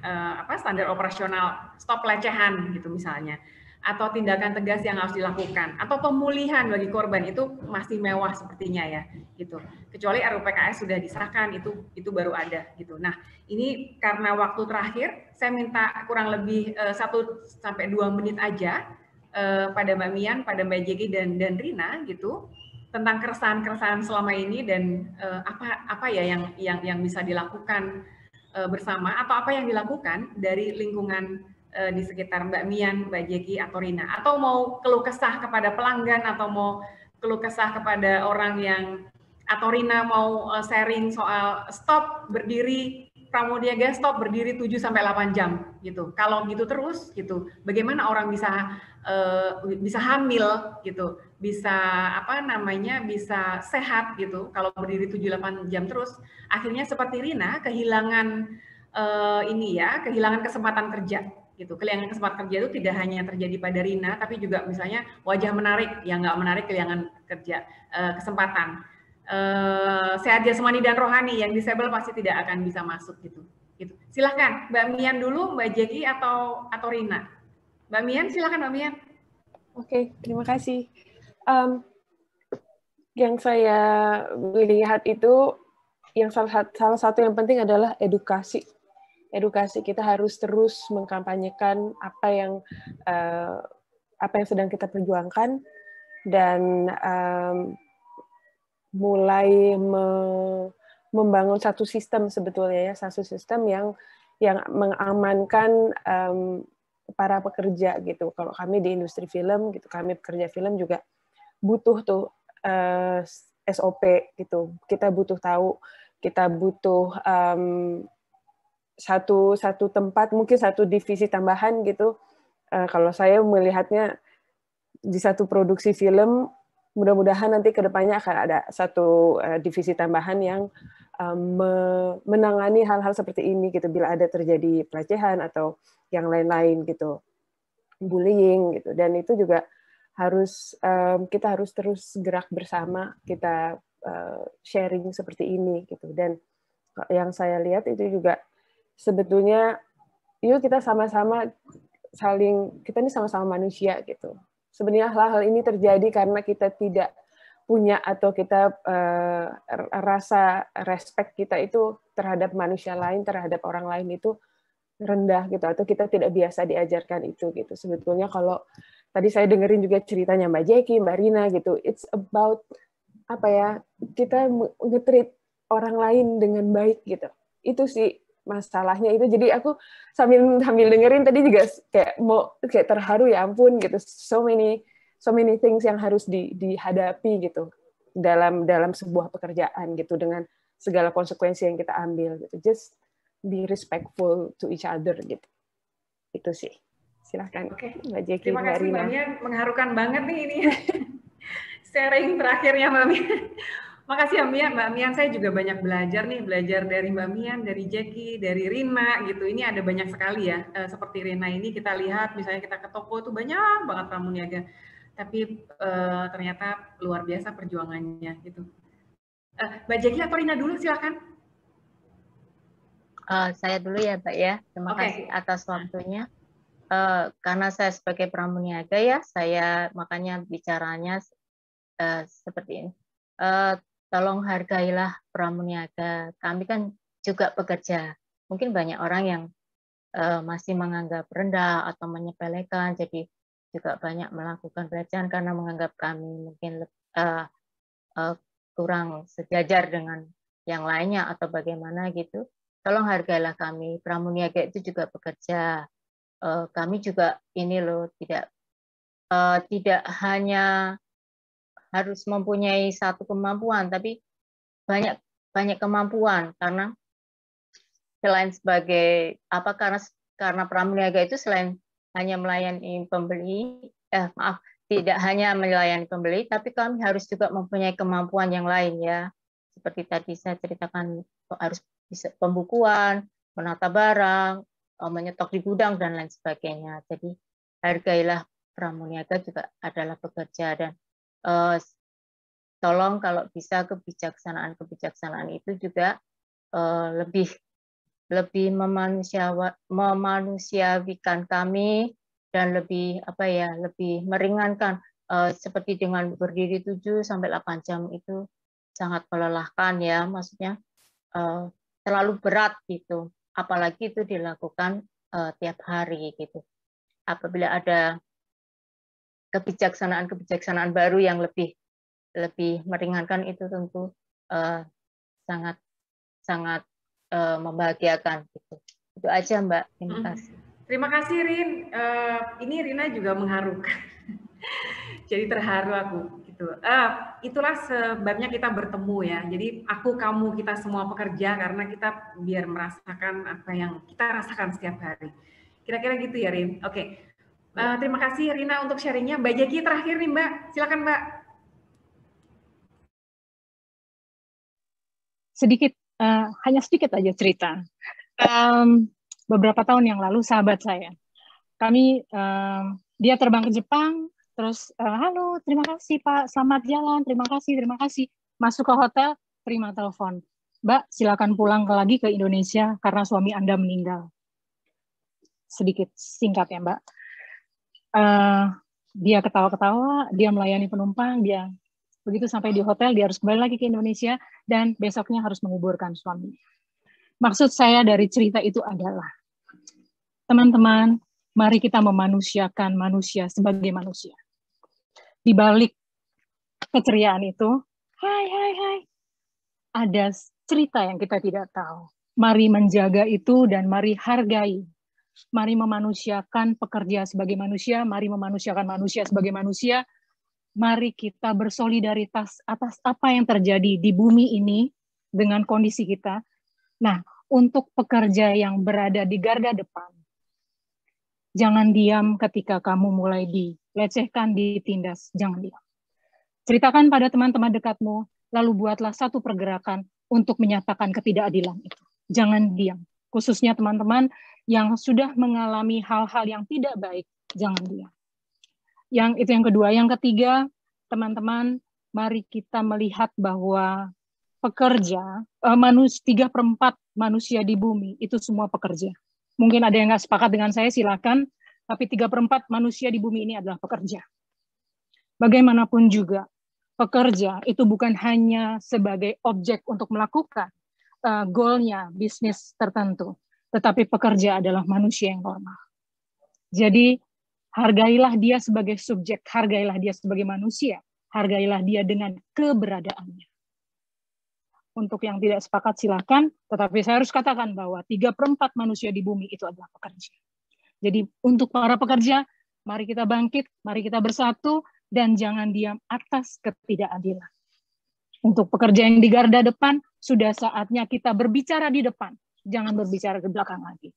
standar operasional stop pelecehan gitu misalnya, atau tindakan tegas yang harus dilakukan, atau pemulihan bagi korban, itu masih mewah sepertinya ya gitu. Kecuali RUPKS sudah disahkan, itu baru ada gitu. Nah, ini karena waktu terakhir saya minta kurang lebih 1-2 menit aja pada Mbak Mian, pada Mbak Jeki dan Rina gitu, tentang keresahan-keresahan selama ini, dan apa ya yang bisa dilakukan bersama, atau apa yang dilakukan dari lingkungan di sekitar Mbak Mian, Mbak Jeki, atau Rina, atau mau keluh kesah kepada pelanggan, atau mau keluh kesah kepada orang yang, atau Rina mau sharing soal stop berdiri Pramudiaga, stop berdiri 7-8 jam gitu. Kalau gitu terus gitu, bagaimana orang bisa hamil gitu, bisa bisa sehat gitu kalau berdiri 7-8 jam terus. Akhirnya seperti Rina kehilangan kehilangan kesempatan kerja gitu. Kehilangan kesempatan kerja itu tidak hanya terjadi pada Rina, tapi juga misalnya wajah menarik, yang nggak menarik kehilangan kerja, kesempatan. Sehat jasmani dan rohani, yang disable pasti tidak akan bisa masuk gitu. Silahkan Mbak Mian dulu, Mbak Jeki, atau Rina. Mbak Mian, silahkan Mbak Mian. Oke, terima kasih. Yang saya lihat itu, yang salah satu yang penting adalah edukasi. Edukasi, kita harus terus mengkampanyekan apa yang sedang kita perjuangkan, dan mulai membangun satu sistem sebetulnya ya, satu sistem yang mengamankan para pekerja gitu. Kalau kami di industri film gitu, kami pekerja film juga butuh tuh SOP gitu. Kita butuh tahu, kita butuh satu tempat, mungkin satu divisi tambahan gitu. Kalau saya melihatnya di satu produksi film, mudah-mudahan nanti ke depannya akan ada satu divisi tambahan yang menangani hal-hal seperti ini gitu, bila ada terjadi pelecehan atau yang lain-lain gitu, bullying gitu. Dan itu juga kita harus terus gerak bersama, kita sharing seperti ini gitu. Dan yang saya lihat itu juga sebetulnya yuk kita sama-sama kita ini sama-sama manusia gitu. Sebenarnya hal-hal ini terjadi karena kita tidak punya, atau kita rasa respect kita itu terhadap manusia lain, terhadap orang lain itu rendah gitu, atau kita tidak biasa diajarkan itu gitu. Sebetulnya kalau tadi saya dengerin juga ceritanya Mbak Jeki, Mbak Rina gitu, it's about kita nge-treat orang lain dengan baik gitu. Itu sih masalahnya itu. Jadi aku sambil dengerin tadi juga kayak terharu, ya ampun gitu, so many things yang harus dihadapi gitu dalam sebuah pekerjaan gitu, dengan segala konsekuensi yang kita ambil gitu. Just be respectful to each other gitu. Itu sih. Silahkan. Oke. Mbak Jeki, Terima Mbak kasih Rina. Mbak Mian, mengharukan banget nih ini sharing terakhirnya Mbak Mian. Makasih ya Mbak Mian, saya juga banyak belajar dari Mbak Mian, dari Jeki, dari Rina gitu. Ini ada banyak sekali ya, seperti Rina ini kita lihat, misalnya kita ke toko itu banyak banget pramuniaga, tapi ternyata luar biasa perjuangannya gitu. Mbak Jeki atau Rina dulu, silakan. Saya dulu ya Mbak ya, terima kasih atas waktunya. Karena saya sebagai pramuniaga ya, saya makanya bicaranya seperti ini. Tolong hargailah pramuniaga. Kami kan juga pekerja. Mungkin banyak orang yang masih menganggap rendah atau menyepelekan, jadi juga banyak melakukan pelecehan karena menganggap kami mungkin kurang sejajar dengan yang lainnya atau bagaimana gitu. Tolong hargailah kami. Pramuniaga itu juga bekerja. Kami juga ini loh, tidak hanya harus mempunyai satu kemampuan, tapi banyak kemampuan, karena selain sebagai karena pramuniaga itu selain hanya melayani pembeli, tidak hanya melayani pembeli, tapi kami harus juga mempunyai kemampuan yang lain ya. Seperti tadi saya ceritakan, harus bisa pembukuan, menata barang, menyetok di gudang dan lain sebagainya. Jadi hargailah pramuniaga juga adalah pekerja, dan tolong kalau bisa kebijaksanaan itu juga lebih memanusiawikan kami dan lebih lebih meringankan, seperti dengan berdiri 7 sampai 8 jam itu sangat melelahkan ya, maksudnya terlalu berat gitu, apalagi itu dilakukan tiap hari gitu. Apabila ada kebijaksanaan baru yang lebih meringankan, itu tentu sangat membahagiakan gitu. Itu aja Mbak. Terima kasih. Terima kasih Rin. Ini Rina juga mengharukan. Jadi terharu aku gitu. Itulah sebabnya kita bertemu ya. Jadi aku, kamu, kita semua pekerja karena kita biar merasakan apa yang kita rasakan setiap hari. Kira-kira gitu ya Rin. Oke. Terima kasih Rina untuk sharingnya. Mbak Jeki terakhir nih Mbak. Silakan Mbak. Hanya sedikit aja cerita. Beberapa tahun yang lalu sahabat saya, dia terbang ke Jepang, terus halo, terima kasih Pak, selamat jalan, terima kasih. Masuk ke hotel, terima telepon, Mbak, silakan pulang lagi ke Indonesia karena suami Anda meninggal. Sedikit singkat ya Mbak. Dia ketawa-ketawa, dia melayani penumpang, dia begitu sampai di hotel, dia harus kembali lagi ke Indonesia, dan besoknya harus menguburkan suami. Maksud saya dari cerita itu adalah, teman-teman, mari kita memanusiakan manusia sebagai manusia. Di balik keceriaan itu, hai, ada cerita yang kita tidak tahu. Mari menjaga itu dan mari hargai. Mari memanusiakan pekerja sebagai manusia, mari memanusiakan manusia sebagai manusia. Mari kita bersolidaritas atas apa yang terjadi di bumi ini dengan kondisi kita. Nah, untuk pekerja yang berada di garda depan, jangan diam ketika kamu mulai dilecehkan, ditindas. Jangan diam. Ceritakan pada teman-teman dekatmu, lalu buatlah satu pergerakan untuk menyatakan ketidakadilan itu. Jangan diam. Khususnya teman-teman yang sudah mengalami hal-hal yang tidak baik, jangan diam. Itu yang kedua. Yang ketiga, teman-teman, mari kita melihat bahwa pekerja, 3/4 manusia di bumi itu semua pekerja. Mungkin ada yang nggak sepakat dengan saya, silakan. Tapi 3/4 manusia di bumi ini adalah pekerja. Bagaimanapun juga, pekerja itu bukan hanya sebagai objek untuk melakukan goalnya bisnis tertentu, tetapi pekerja adalah manusia yang normal. Jadi, hargailah dia sebagai subjek, hargailah dia sebagai manusia, hargailah dia dengan keberadaannya. Untuk yang tidak sepakat silakan, tetapi saya harus katakan bahwa 3/4 manusia di bumi itu adalah pekerja. Jadi untuk para pekerja, mari kita bangkit, mari kita bersatu, dan jangan diam atas ketidakadilan. Untuk pekerja yang di garda depan, sudah saatnya kita berbicara di depan, jangan berbicara ke belakang lagi.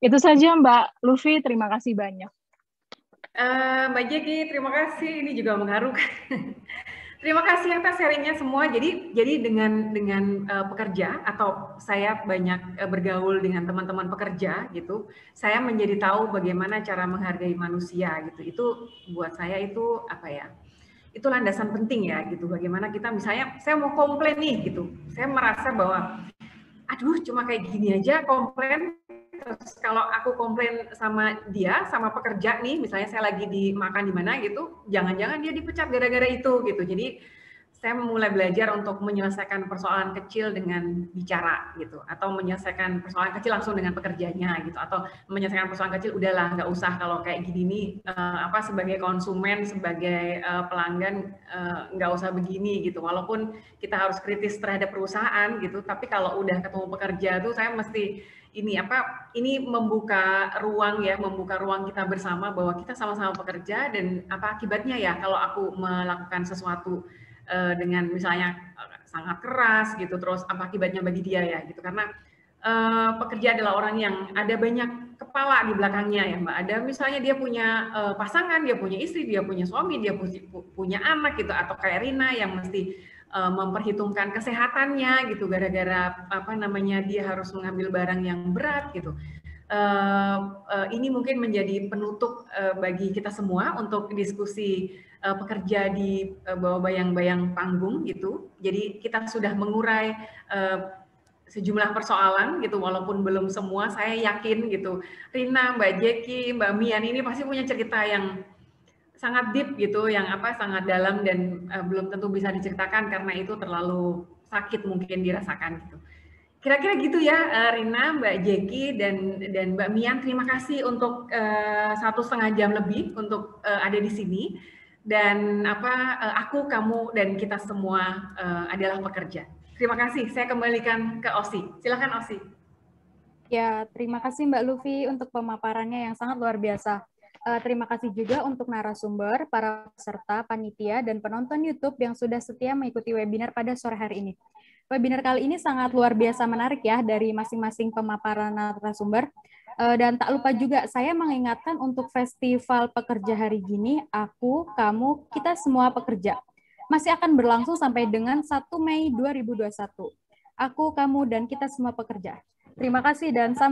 Itu saja Mbak Luffy, terima kasih banyak. Mbak Jeki, terima kasih. Ini juga mengharukan. Terima kasih atas sharingnya semua. Jadi dengan pekerja, atau saya banyak bergaul dengan teman-teman pekerja gitu, saya menjadi tahu bagaimana cara menghargai manusia gitu. Itu buat saya itu apa ya? Itu landasan penting ya gitu. Bagaimana kita misalnya saya mau komplain nih gitu. Saya merasa bahwa aduh cuma kayak gini aja komplain, terus kalau aku komplain sama dia, sama pekerja nih, misalnya saya lagi makan di mana gitu, jangan-jangan dia dipecat gara-gara itu gitu. Jadi saya mulai belajar untuk menyelesaikan persoalan kecil dengan bicara gitu, atau menyelesaikan persoalan kecil langsung dengan pekerjanya gitu, atau menyelesaikan persoalan kecil udahlah nggak usah kalau kayak gini nih sebagai konsumen, sebagai pelanggan nggak usah begini gitu. Walaupun kita harus kritis terhadap perusahaan gitu, tapi kalau udah ketemu pekerja tuh saya mesti ini membuka ruang kita bersama bahwa kita sama-sama pekerja dan apa akibatnya ya kalau aku melakukan sesuatu dengan misalnya sangat keras gitu, terus apa akibatnya bagi dia ya gitu, karena pekerja adalah orang yang ada banyak kepala di belakangnya ya Mbak. Ada misalnya dia punya pasangan, dia punya istri, dia punya suami, dia punya anak gitu, atau kayak Rina yang mesti memperhitungkan kesehatannya gitu gara-gara dia harus mengambil barang yang berat gitu. Ini mungkin menjadi penutup bagi kita semua untuk diskusi pekerja di bawah bayang-bayang panggung gitu. Jadi kita sudah mengurai sejumlah persoalan gitu, walaupun belum semua. Saya yakin gitu, Rina, Mbak Jeki, Mbak Mian ini pasti punya cerita yang sangat deep gitu, yang sangat dalam dan belum tentu bisa diceritakan karena itu terlalu sakit mungkin dirasakan gitu. Kira-kira gitu ya, Rina, Mbak Jeki, dan Mbak Mian. Terima kasih untuk 1,5 jam lebih untuk ada di sini. Dan aku, kamu, dan kita semua adalah pekerja. Terima kasih. Saya kembalikan ke Osi. Silakan Osi. Ya, terima kasih Mbak Luffy untuk pemaparannya yang sangat luar biasa. Terima kasih juga untuk narasumber, para peserta, panitia, dan penonton YouTube yang sudah setia mengikuti webinar pada sore hari ini. Webinar kali ini sangat luar biasa menarik ya dari masing-masing pemaparan narasumber. Dan tak lupa juga saya mengingatkan untuk Festival Pekerja Hari Gini, aku, kamu, kita semua pekerja. Masih akan berlangsung sampai dengan 1 Mei 2021. Aku, kamu, dan kita semua pekerja. Terima kasih dan sampai